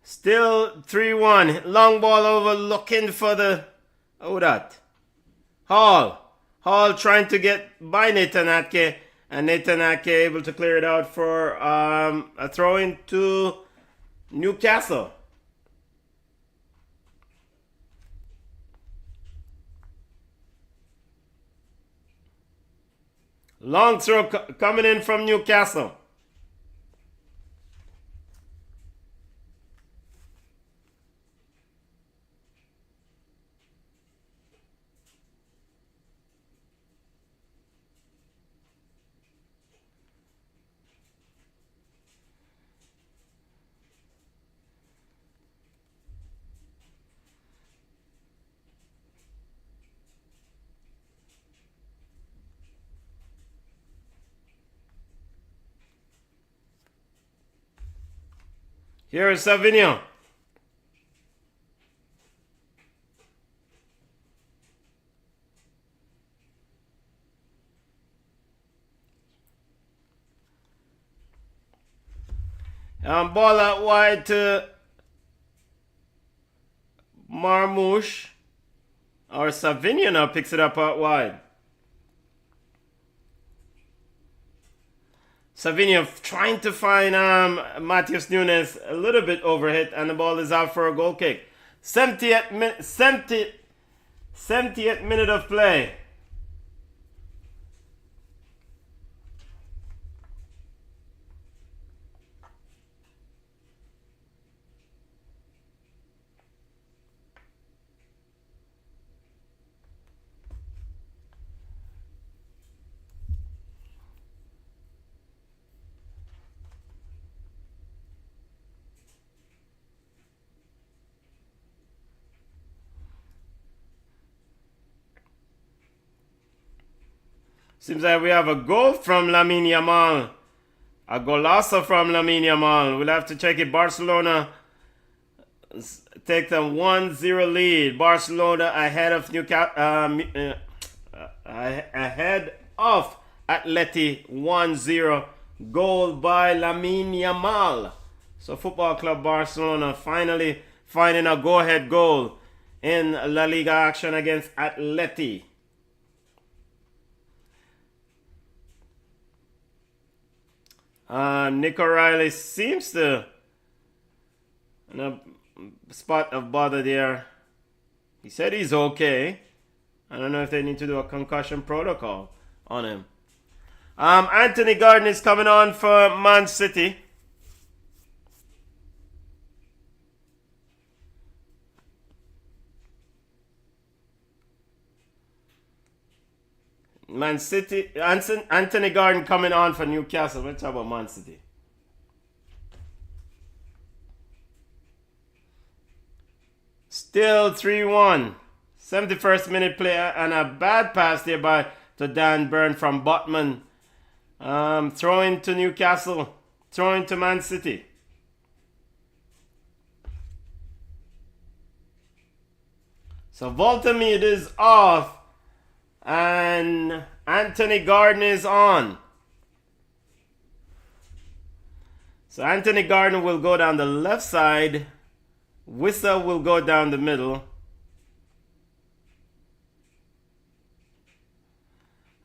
Still 3-1. Long ball over, looking for the Hall trying to get by Nathan Atke, and Nathan Atke able to clear it out for a throw in to Newcastle. Long throw coming in from Newcastle. Here is Savinho. Ball out wide to Marmoush. Or Savinho now picks it up out wide. Savinho trying to find Matheus Nunes a little bit overhit, and the ball is out for a goal kick. 70th minute of play. Seems like we have a goal from Lamine Yamal. A golazo from Lamine Yamal. We'll have to check it. Barcelona take the 1-0 lead. Barcelona ahead of Newcastle. Ahead of Atleti 1-0. Goal by Lamine Yamal. So Football Club Barcelona finally finding a go-ahead goal in La Liga action against Atleti. Nick O'Reilly seems to in a spot of bother there. He said he's okay. I don't know if they need to do a concussion protocol on him. Anthony Gordon is coming on for Man City. Man City, Anthony Gordon coming on for Newcastle. Let's talk about Man City. Still 3-1. 71st minute play and a bad pass there to Dan Burn from Botman. Throwing to Newcastle. Throwing to Man City. So Voltamede is off. And Anthony Gordon is on. So Anthony Gordon will go down the left side. Wissa will go down the middle.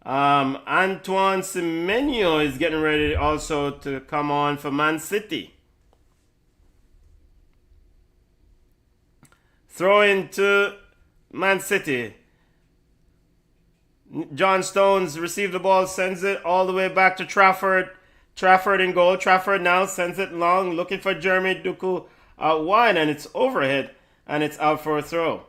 Antoine Semenyo is getting ready also to come on for Man City. Throw into Man City. John Stones receives the ball, sends it all the way back to Trafford. Trafford in goal. Trafford now sends it long, looking for Jeremy Doku out wide, and it's overhead, and it's out for a throw.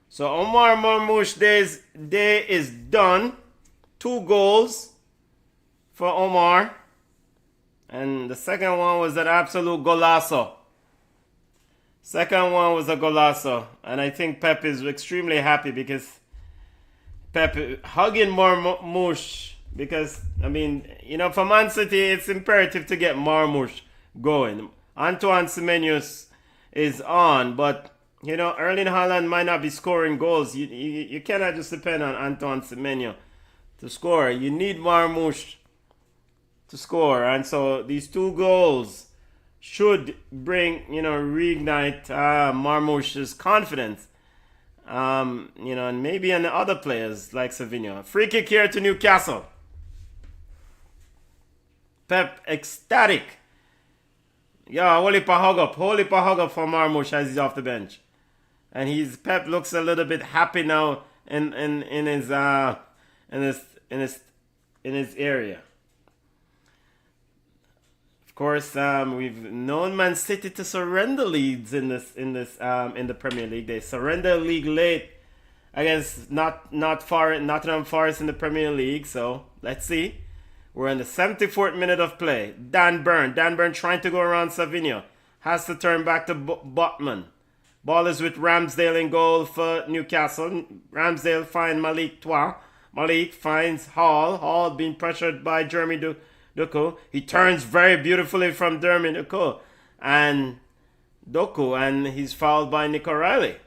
So Omar Marmoush's day is done. 2 goals for Omar. And the second one was an absolute golazo. Second one was a golazo. And I think Pep is extremely happy because Pep hugging Marmoush. Because, I mean, you know, for Man City, it's imperative to get Marmoush going. Antoine Semenyo is on, but, you know, Erling Haaland might not be scoring goals. You cannot just depend on Antoine Semenyo to score. You need Marmoush to score. And so these 2 goals should bring, you know, reignite Marmoush's confidence. You know, and maybe on the other players like Savinho. Free kick here to Newcastle. Pep ecstatic. Yeah, holy pa hug up for Marmoush as he's off the bench. And Pep looks a little bit happy now in his area. Of course, we've known Man City to surrender leads in the Premier League. They surrender league late against Nottingham Forest in the Premier League. So let's see. We're in the 74th minute of play. Dan Burn trying to go around Savinho. Has to turn back to Botman. Ball is with Ramsdale in goal for Newcastle. Ramsdale find Malik Twa. Malik finds Hall. Hall being pressured by Jeremy Doku. He turns very beautifully from Jeremy Doku. And he's fouled by Nick O'Reilly.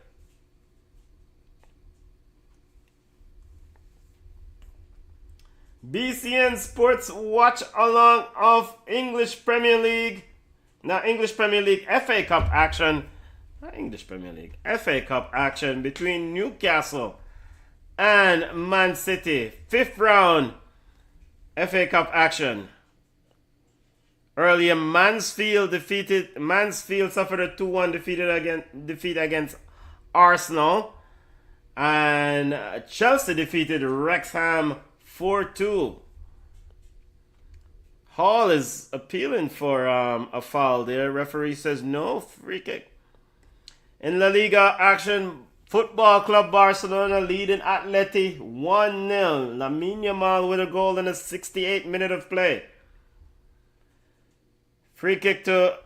BCN Sports watch along of English Premier League. Now English Premier League FA Cup action. Not English Premier League. FA Cup action between Newcastle and Man City. 5th round FA Cup action. Earlier, Mansfield suffered a 2-1 defeat against Arsenal. And Chelsea defeated Wrexham 4-2. Hall is appealing for a foul there. Referee says no, free kick. In La Liga action, Football Club Barcelona leading Atleti 1-0. Lamine Yamal with a goal in the 68th minute of play. Free kick to...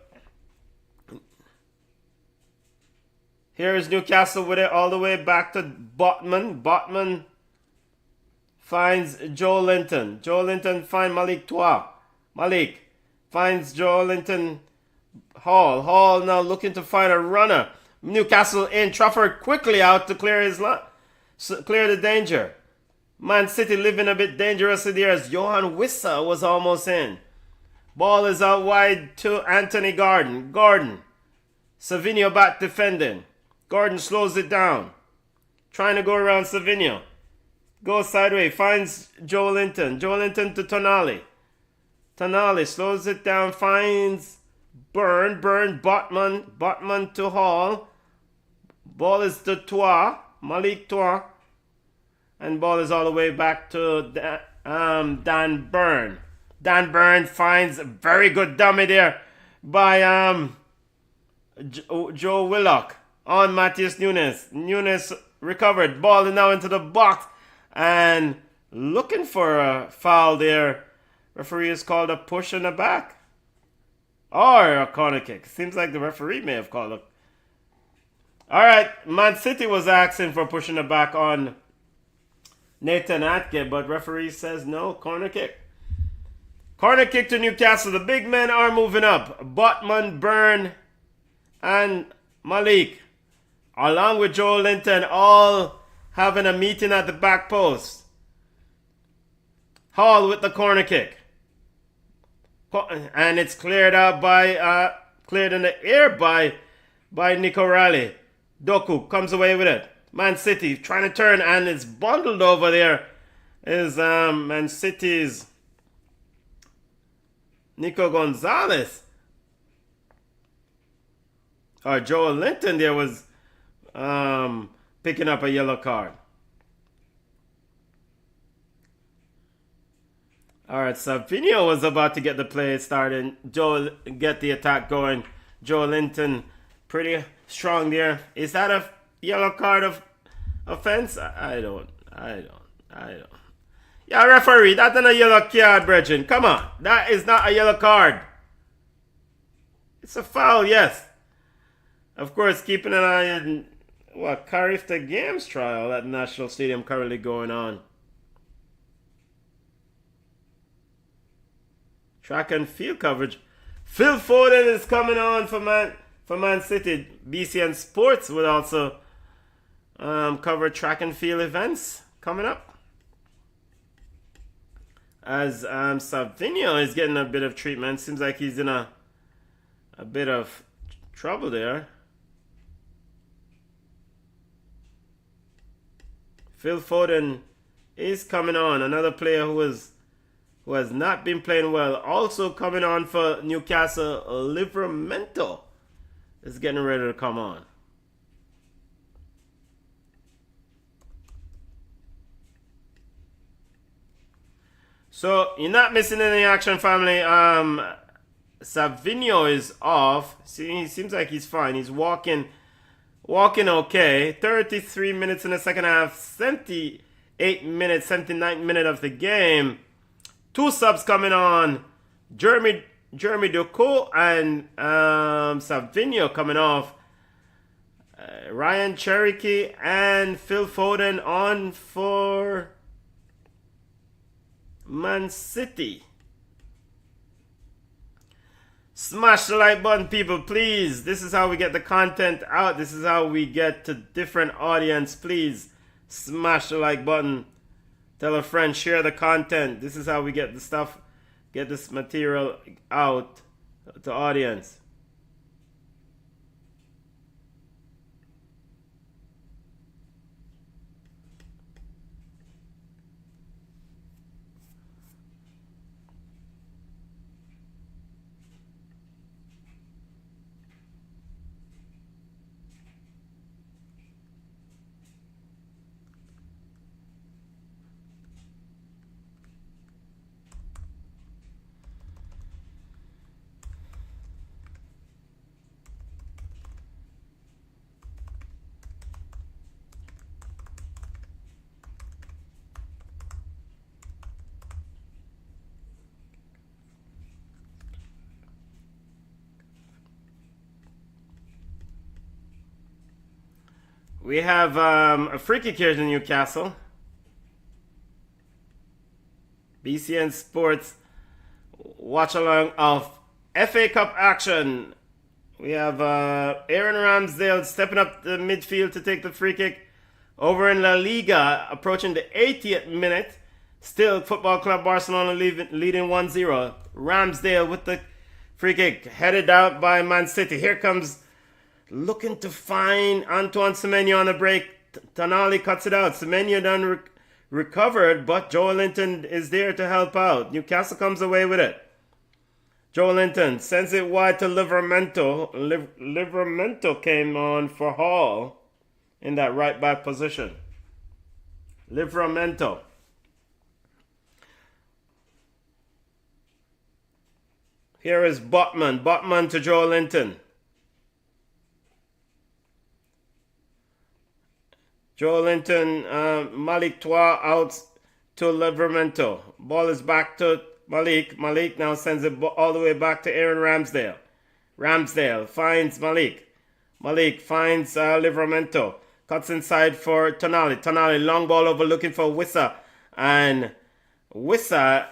Here is Newcastle with it all the way back to Botman. Botman finds Joe Linton. Joe Linton finds Malik Toua. Malik finds Joe Linton. Hall now looking to find a runner. Newcastle in. Trafford quickly out to clear the danger. Man City living a bit dangerously there as Johan Wissa was almost in. Ball is out wide to Anthony Gordon. Savinho back defending. Gordon slows it down. Trying to go around Savinho. Goes sideways. Finds Joe Linton. Joe Linton to Tonali. Tonali slows it down. Finds Botman. Botman to Hall. Ball is to Toua. Malik Toua. And ball is all the way back to Dan Burn. Dan Burn finds a very good dummy there by Joe Willock on Matheus Nunes. Nunes recovered. Ball is now into the box and looking for a foul there. Referee has called a push in the back. Or a corner kick. Seems like the referee may have called it. Alright, Man City was asking for pushing the back on Nathan Atke, but referee says no, corner kick. Corner kick to Newcastle. The big men are moving up. Botman, Byrne, and Malik, along with Joe Linton, all having a meeting at the back post. Hall with the corner kick. And it's cleared out by, cleared in the air by Nick O'Reilly. Doku comes away with it. Man City trying to turn, and it's bundled over there. Is Man City's Nico Gonzalez. Or Joel Linton there was picking up a yellow card. Alright, Savinho was about to get the play started. Get the attack going. Joel Linton pretty strong there. Is that a yellow card of offense? I don't. Yeah, referee, that's not a yellow card, brethren. Come on. That is not a yellow card. It's a foul, yes. Of course, keeping an eye on Carifta Games trial at National Stadium currently going on. Track and field coverage. Phil Foden is coming on for Man City. BCN Sports will also cover track and field events coming up. As Savinho is getting a bit of treatment. Seems like he's in a bit of trouble there. Phil Foden is coming on. Another player who has not been playing well. Also coming on for Newcastle, Livramento is getting ready to come on. So you're not missing any action, family. Savinho is off. See, he seems like he's fine. He's walking okay. 33 minutes in the second half. 78 minutes, 79th minute of the game. Two subs coming on. Jeremy Doku and Savinho coming off. Ryan Cherokee and Phil Foden on for Man City. Smash the like button, people, please. This is how we get the content out. This is how we get to different audience. Please smash the like button. Tell a friend, share the content. This is how we get the stuff, get this material out to audience. We have a free kick here to Newcastle. BCN Sports watch along of FA Cup action. We have Aaron Ramsdale stepping up the midfield to take the free kick. Over in La Liga, approaching the 80th minute. Still, Football Club Barcelona leading 1-0. Ramsdale with the free kick, headed out by Man City. Here comes, looking to find Antoine Semenyo on the break. Tonali cuts it out. Semenyo done recovered, but Joelinton is there to help out. Newcastle comes away with it. Joelinton sends it wide to Livramento. Livramento came on for Hall in that right back position. Livramento. Here is Botman. Botman to Joelinton. Joelinton, Malik Toa out to Livramento. Ball is back to Malik. Malik now sends it all the way back to Aaron Ramsdale. Ramsdale finds Malik. Malik finds Livramento. Cuts inside for Tonali. Tonali, long ball over looking for Wissa. And Wissa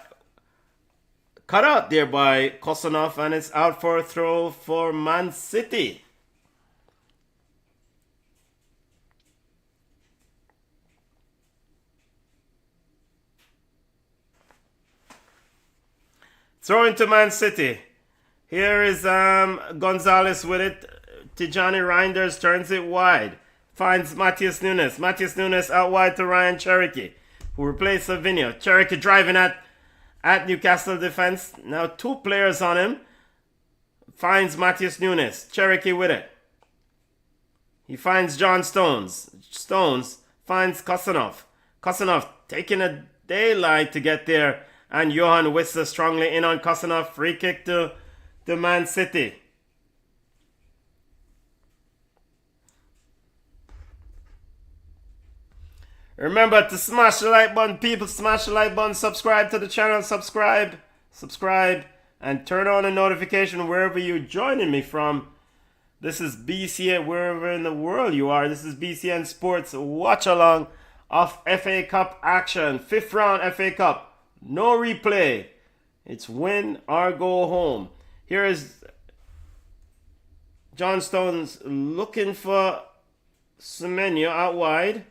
cut out there by Kosanov, and it's out for a throw for Man City. Throw into Man City. Here is Gonzalez with it. Tijani Reinders turns it wide. Finds Matheus Nunes. Matheus Nunes out wide to Ryan Cherokee, who replaced Savinho. Cherokee driving at Newcastle defense. Now 2 players on him. Finds Matheus Nunes. Cherokee with it. He finds John Stones. Stones finds Kosanov. Kosanov taking a daylight to get there. And Johan Wissa strongly in on Kosanov. Free kick to Man City. Remember to smash the like button, people. Smash the like button. Subscribe to the channel. Subscribe. And turn on the notification wherever you're joining me from. This is BCN, wherever in the world you are. This is BCN Sports watch along of FA Cup action. 5th round FA Cup. No replay. It's win or go home. Here is John Stones looking for Semenyo out wide.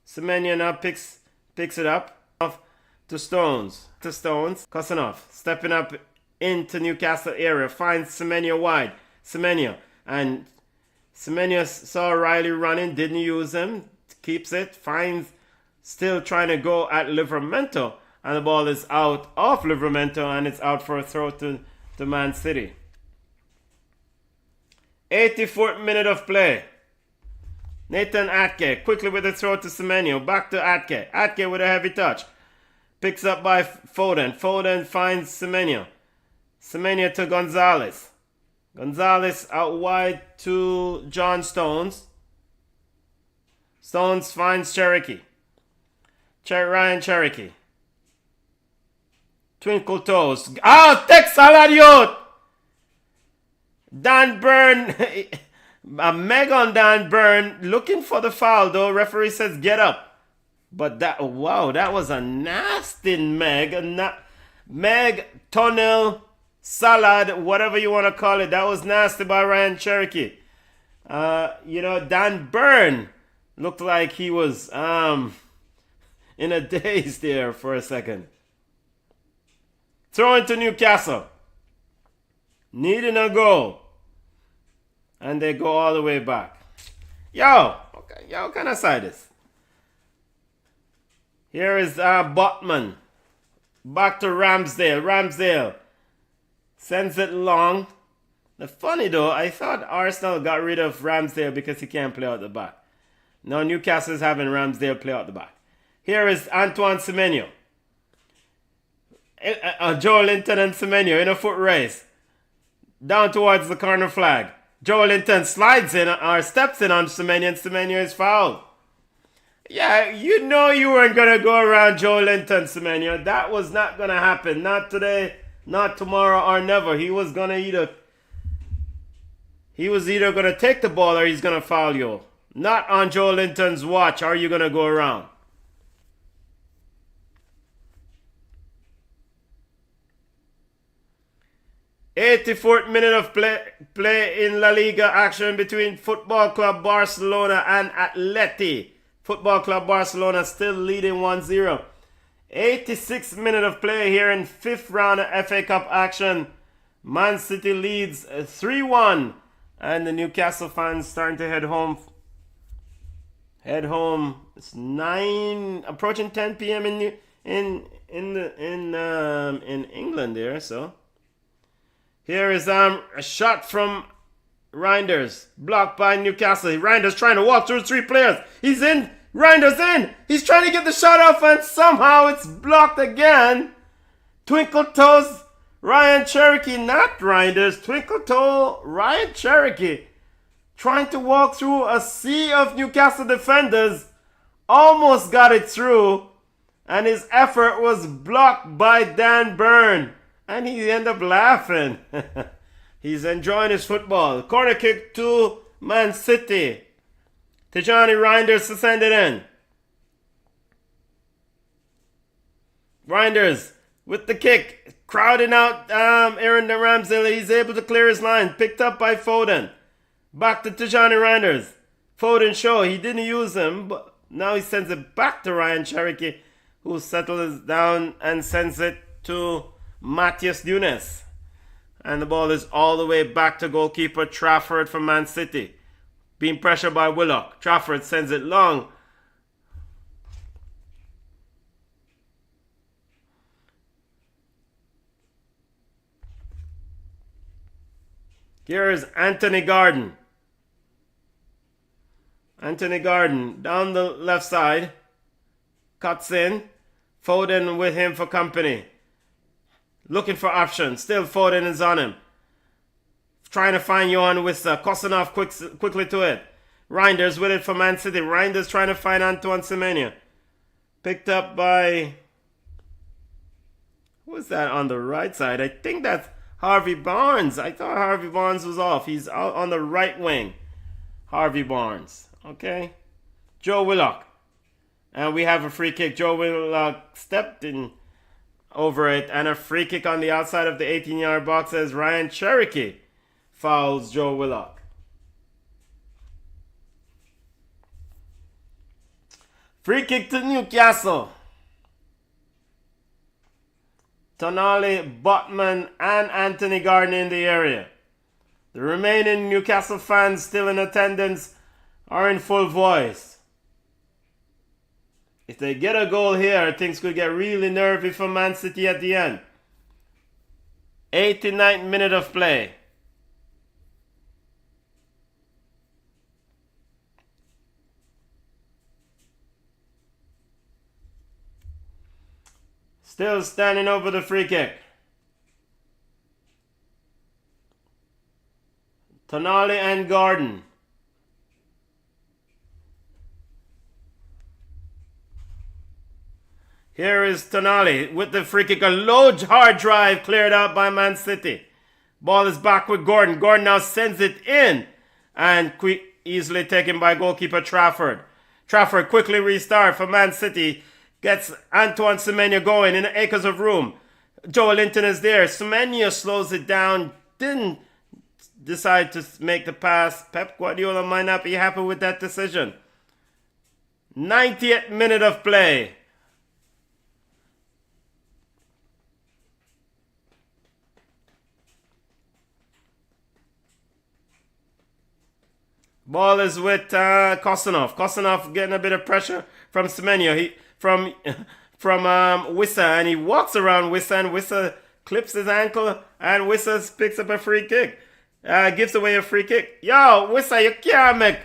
Semenyo now picks it up. Off to Stones. Kosanov stepping up into Newcastle area. Finds Semenyo wide. Semenyo. And Semenyo saw Riley running. Didn't use him. Keeps it. Finds, still trying to go at Livramento. And the ball is out of Livramento, and it's out for a throw to Man City. 84th minute of play. Nathan Atke quickly with a throw to Semenyo. Back to Atke. Atke with a heavy touch. Picks up by Foden. Foden finds Semenyo. Semenyo to Gonzalez. Gonzalez out wide to John Stones. Stones finds Cherokee. Ryan Cherokee. Twinkle toes. Tex Saladiot! Dan Burn. A meg on Dan Burn. Looking for the foul though. Referee says get up. But that was a nasty Meg tunnel salad, whatever you want to call it. That was nasty by Ryan Cherokee. Dan Byrne looked like he was in a daze there for a second. Throw into Newcastle. Needing a goal. And they go all the way back. Okay, what kind of side is? Here is Botman. Back to Ramsdale. Ramsdale sends it long. Funny though, I thought Arsenal got rid of Ramsdale because he can't play out the back. Now Newcastle is having Ramsdale play out the back. Here is Antoine Semenyo. Joe Linton and Semenyo in a foot race. Down towards the corner flag. Joe Linton slides in or steps in on Semenyo and Semenyo is fouled. Yeah, you know you weren't going to go around Joe Linton, Semenyo. That was not going to happen. Not today, not tomorrow, or never. He was either going to take the ball or he's going to foul you. Not on Joe Linton's watch are you going to go around. '84th minute of play in La Liga action between Football Club Barcelona and Atleti. Football Club Barcelona still leading 1-0. 86th minute of play here in 5th round of FA Cup action. Man City leads 3-1. And the Newcastle fans starting to head home. It's 9, approaching 10 p.m. in England there. So here is a shot from Reinders, blocked by Newcastle. Reinders trying to walk through 3 players. He's in. Reinders in. He's trying to get the shot off, and somehow it's blocked again. Twinkle toes. Ryan Cherokee, not Reinders. Twinkle toe Ryan Cherokee trying to walk through a sea of Newcastle defenders. Almost got it through, and his effort was blocked by Dan Byrne. And he ended up laughing. He's enjoying his football. Corner kick to Man City. Tijani Reinders to send it in. Reinders with the kick. Crowding out Aaron Ramsdale. He's able to clear his line. Picked up by Foden. Back to Tijani Reinders. Foden show. He didn't use him. But now he sends it back to Ryan Cherokee, who settles down and sends it to Matthias Nunes. And the ball is all the way back to goalkeeper Trafford from Man City. Being pressured by Willock. Trafford sends it long. Here is Anthony Gordon. Anthony Gordon down the left side. Cuts in. Foden with him for company. Looking for options. Still Foden is on him. Trying to find Johan Wissa. Kosanov quickly to it. Reinders with it for Man City. Reinders trying to find Antoine Semenyo. Picked up by... Who is that on the right side? I think that's Harvey Barnes. I thought Harvey Barnes was off. He's out on the right wing. Harvey Barnes. Okay. Joe Willock. And we have a free kick. Joe Willock stepped in over it. And a free kick on the outside of the 18-yard box as Ryan Cherokee fouls Joe Willock. Free kick to Newcastle. Tonali, Botman, and Anthony Gordon in the area. The remaining Newcastle fans still in attendance are in full voice. If they get a goal here, things could get really nervy for Man City at the end. 89th minute of play. Still standing over the free kick. Tonali and Gordon. Here is Tonali with the free kick. A low hard drive cleared out by Man City. Ball is back with Gordon. Gordon now sends it in. And easily taken by goalkeeper Trafford. Trafford quickly restart for Man City. Gets Antoine Semenyo going in the acres of room. Joe Linton is there. Semenyo slows it down. Didn't decide to make the pass. Pep Guardiola might not be happy with that decision. 90th minute of play. Ball is with Kostanov. Kostanov getting a bit of pressure from Semenyo. From Wissa, and he walks around Wissa, and Wissa clips his ankle, and Wissa picks up a free kick. Gives away a free kick. Yo, Wissa, you can't make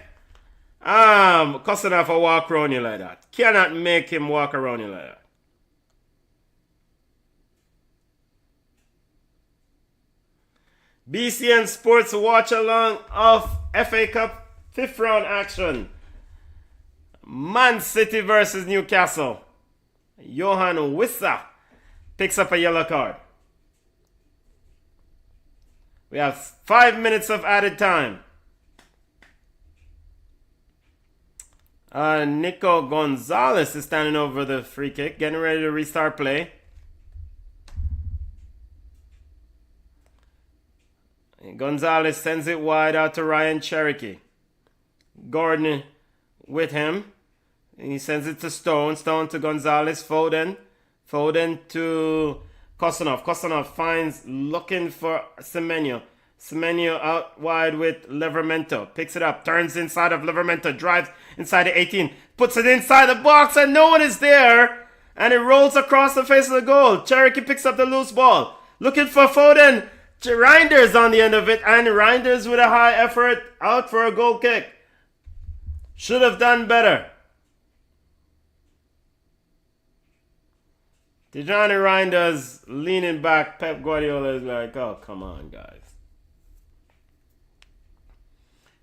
Kostanov walk around you like that. Cannot make him walk around you like that. BCN Sports watch along of FA Cup 5th round action. Man City versus Newcastle. Johan Wissa picks up a yellow card. We have 5 minutes of added time. Nico Gonzalez is standing over the free kick, getting ready to restart play. Gonzalez sends it wide out to Ryan Cherokee. Gordon with him. He sends it to Stone. Stone to Gonzalez. Foden. Foden to Kostanov. Kostanov finds looking for Semenyo. Semenyo out wide with Livramento. Picks it up. Turns inside of Livramento. Drives inside the 18. Puts it inside the box and no one is there. And it rolls across the face of the goal. Cherokee picks up the loose ball. Looking for Foden. Reinders on the end of it. And Reinders with a high effort out for a goal kick. Should have done better. Tijani Reinders leaning back. Pep Guardiola is like, oh, come on, guys.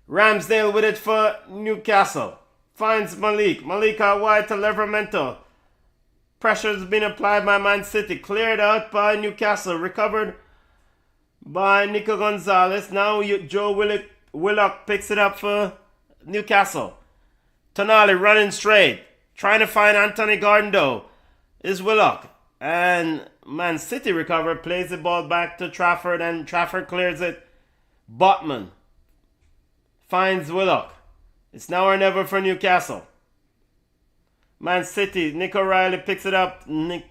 Ramsdale with it for Newcastle. Finds Malik. Malik out wide to Livramento. Pressure has been applied by Man City. Cleared out by Newcastle. Recovered by Nico Gonzalez. Now Joe Willock picks it up for Newcastle. Tonali running straight. Trying to find Anthony Gordon is Willock. And Man City recover. Plays the ball back to Trafford. And Trafford clears it. Botman finds Willock. It's now or never for Newcastle. Man City, Nick O'Reilly picks it up. And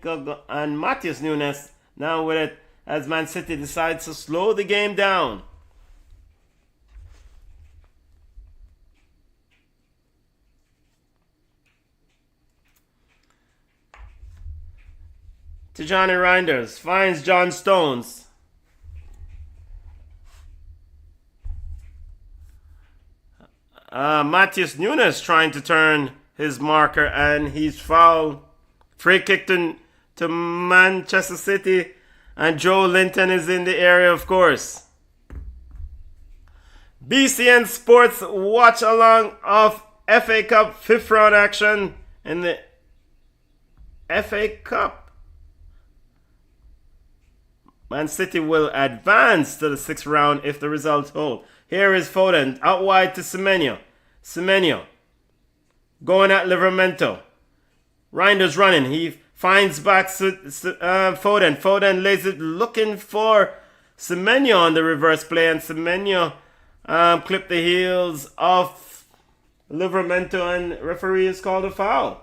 Matheus Nunes now with it as Man City decides to slow the game down. Tijani Reinders finds John Stones. Matheus Nunes trying to turn his marker and he's fouled. Free kick to Manchester City and Joe Linton is in the area, of course. BCN Sports watch along of FA Cup 5th round action in the FA Cup. Man City will advance to the 6th round if the results hold. Here is Foden out wide to Semenyo. Semenyo going at Livramento. Reinders running. He finds back Foden. Foden lays it looking for Semenyo on the reverse play. And Semenyo clipped the heels of Livramento and referee is called a foul.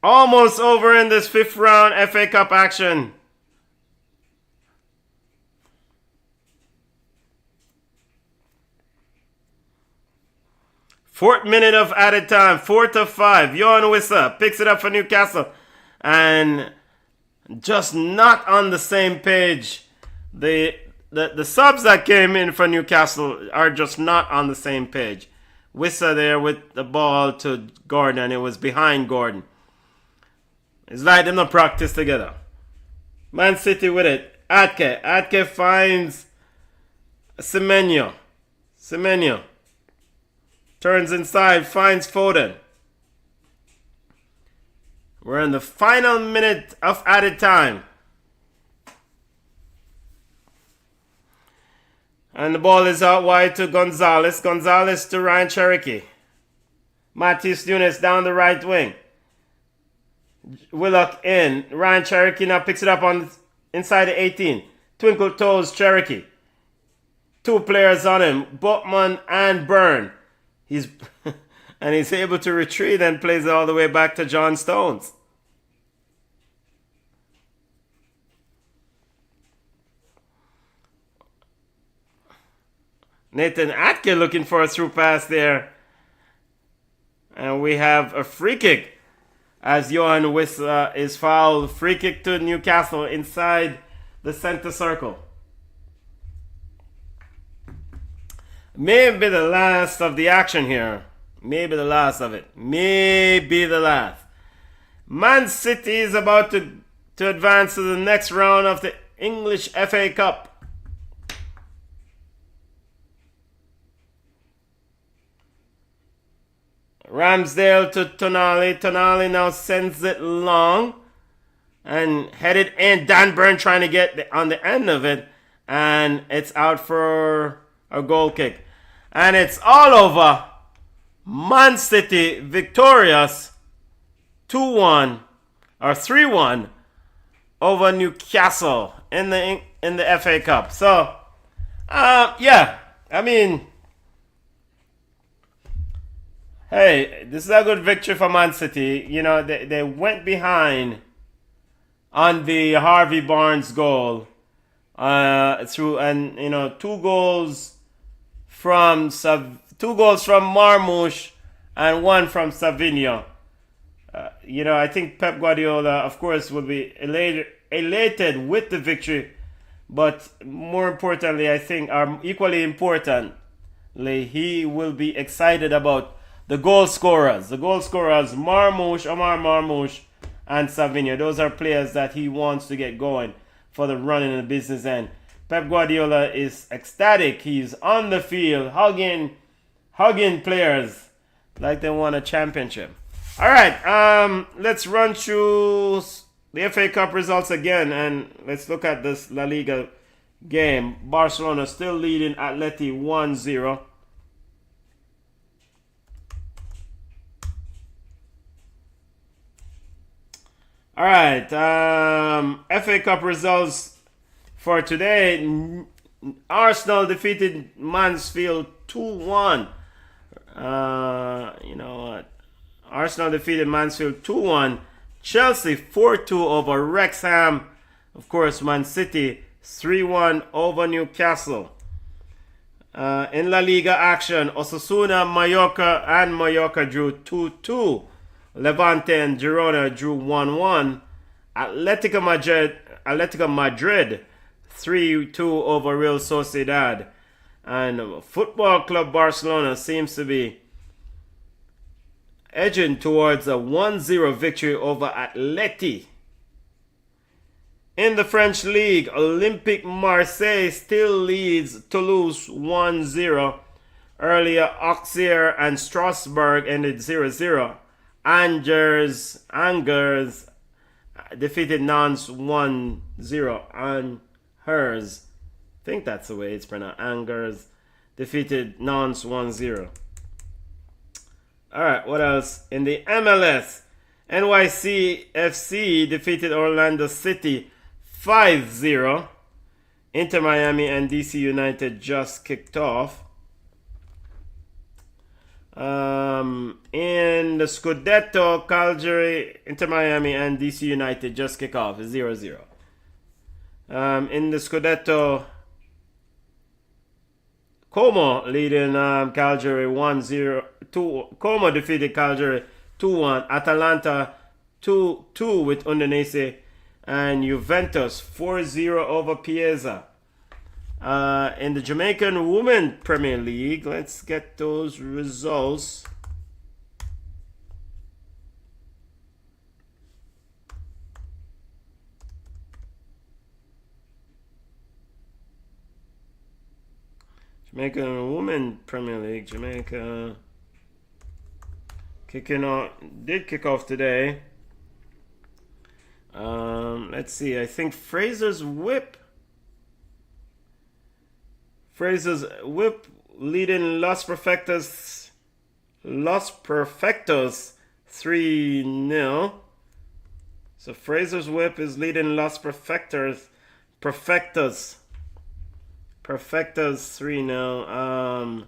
Almost over in this 5th round FA Cup action. Fourth minute of added time, 4-5. Johan Wissa picks it up for Newcastle. And just not on the same page. The subs that came in for Newcastle are just not on the same page. Wissa there with the ball to Gordon and it was behind Gordon. It's like them not practice together. Man City with it. Atke finds Semenyo. Semenyo turns inside, finds Foden. We're in the final minute of added time. And the ball is out wide to Gonzalez. Gonzalez to Ryan Cherokee. Matthews Nunes down the right wing. Willock in. Ryan Cherokee now picks it up on inside the 18. Twinkle toes Cherokee. Two players on him, Botman and Byrne. He's able to retreat and plays it all the way back to John Stones. Nathan Atkin looking for a through pass there. And we have a free kick as Johan Wissa is fouled. Free kick to Newcastle inside the center circle. Maybe the last of the action here. Maybe the last of it. Maybe the last. Man City is about to advance to the next round of the English FA Cup. Ramsdale to Tonali. Tonali now sends it long and headed in. Dan Burn trying to get on the end of it, and it's out for a goal kick. And it's all over. Man City victorious 2-1 or 3-1 over Newcastle in the FA Cup. So, yeah, I mean, hey, this is a good victory for Man City. You know, they went behind on the Harvey Barnes goal and you know, two goals from Marmoush and one from Savinho. You know, I think Pep Guardiola, of course, will be elated with the victory, but more importantly, I think, equally importantly, he will be excited about the goal scorers. The goal scorers, Omar Marmoush, and Savinho. Those are players that he wants to get going for the running and the business end. Pep Guardiola is ecstatic. He's on the field, hugging players like they won a championship. All right, let's run through the FA Cup results again, and let's look at this La Liga game. Barcelona still leading Atleti 1-0. All right, FA Cup results for today. Arsenal defeated Mansfield 2-1. You know what? Arsenal defeated Mansfield 2-1. Chelsea 4-2 over Wrexham. Of course, Man City 3-1 over Newcastle. In La Liga action, Osasuna, Mallorca drew 2-2. Levante and Girona drew 1-1. Atletico Madrid 3-2 over Real Sociedad. And Football Club Barcelona seems to be edging towards a 1-0 victory over Atleti. In the French League, Olympique Marseille still leads Toulouse 1-0. Earlier, Auxerre and Strasbourg ended 0-0. Angers defeated Nantes 1-0. Angers, I think that's the way it's pronounced. Angers defeated Nantes 1-0. Alright, what else? In the MLS, NYCFC defeated Orlando City 5-0. Inter Miami and DC United just kicked off. In the Scudetto, Calgary, Inter Miami and DC United just kick off 0-0. In the Scudetto, Como leading Calgary 1-0. Como defeated Calgary 2-1. Atalanta 2-2 with Udinese, and Juventus 4-0 over Piazza. In the Jamaican Women Premier League, let's get those results. Jamaican Women Premier League, Jamaica did kick off today. Let's see, I think Fraser's Whip Fraser's whip leading Los Perfectos 3-0. So Fraser's whip is leading Perfectos 3-0.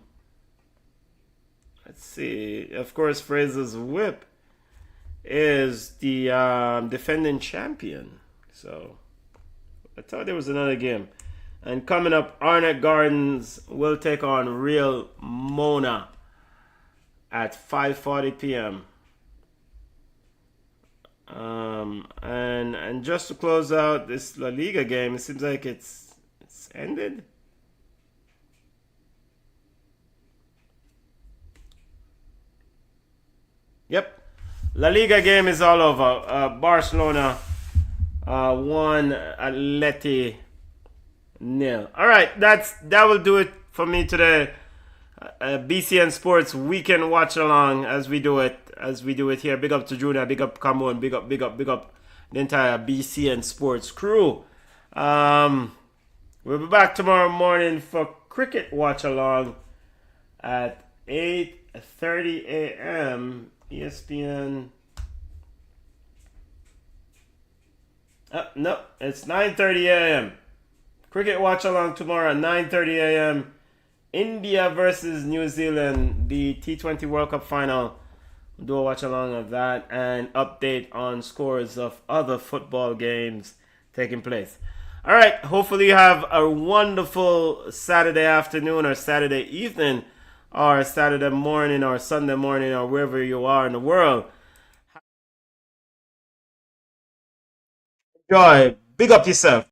Let's see. Of course, Fraser's whip is the defending champion. So I thought there was another game. And coming up, Arnett Gardens will take on Real Mona at 5:40 p.m. And just to close out this La Liga game, it seems like it's ended. Yep, La Liga game is all over. Barcelona won, Atleti 0. All right, that will do it for me today. BCN Sports weekend watch along as we do it here. Big up to Junior, big up Cameron, big up the entire BCN Sports crew. We'll be back tomorrow morning for cricket watch along at 8:30 a.m. ESPN. No, it's 9:30 a.m. Cricket watch along tomorrow at 9:30 a.m. India versus New Zealand, the T20 World Cup final. We'll do a watch along of that and update on scores of other football games taking place. All right, hopefully you have a wonderful Saturday afternoon or Saturday evening or Saturday morning or Sunday morning or wherever you are in the world. Enjoy. Big up yourself.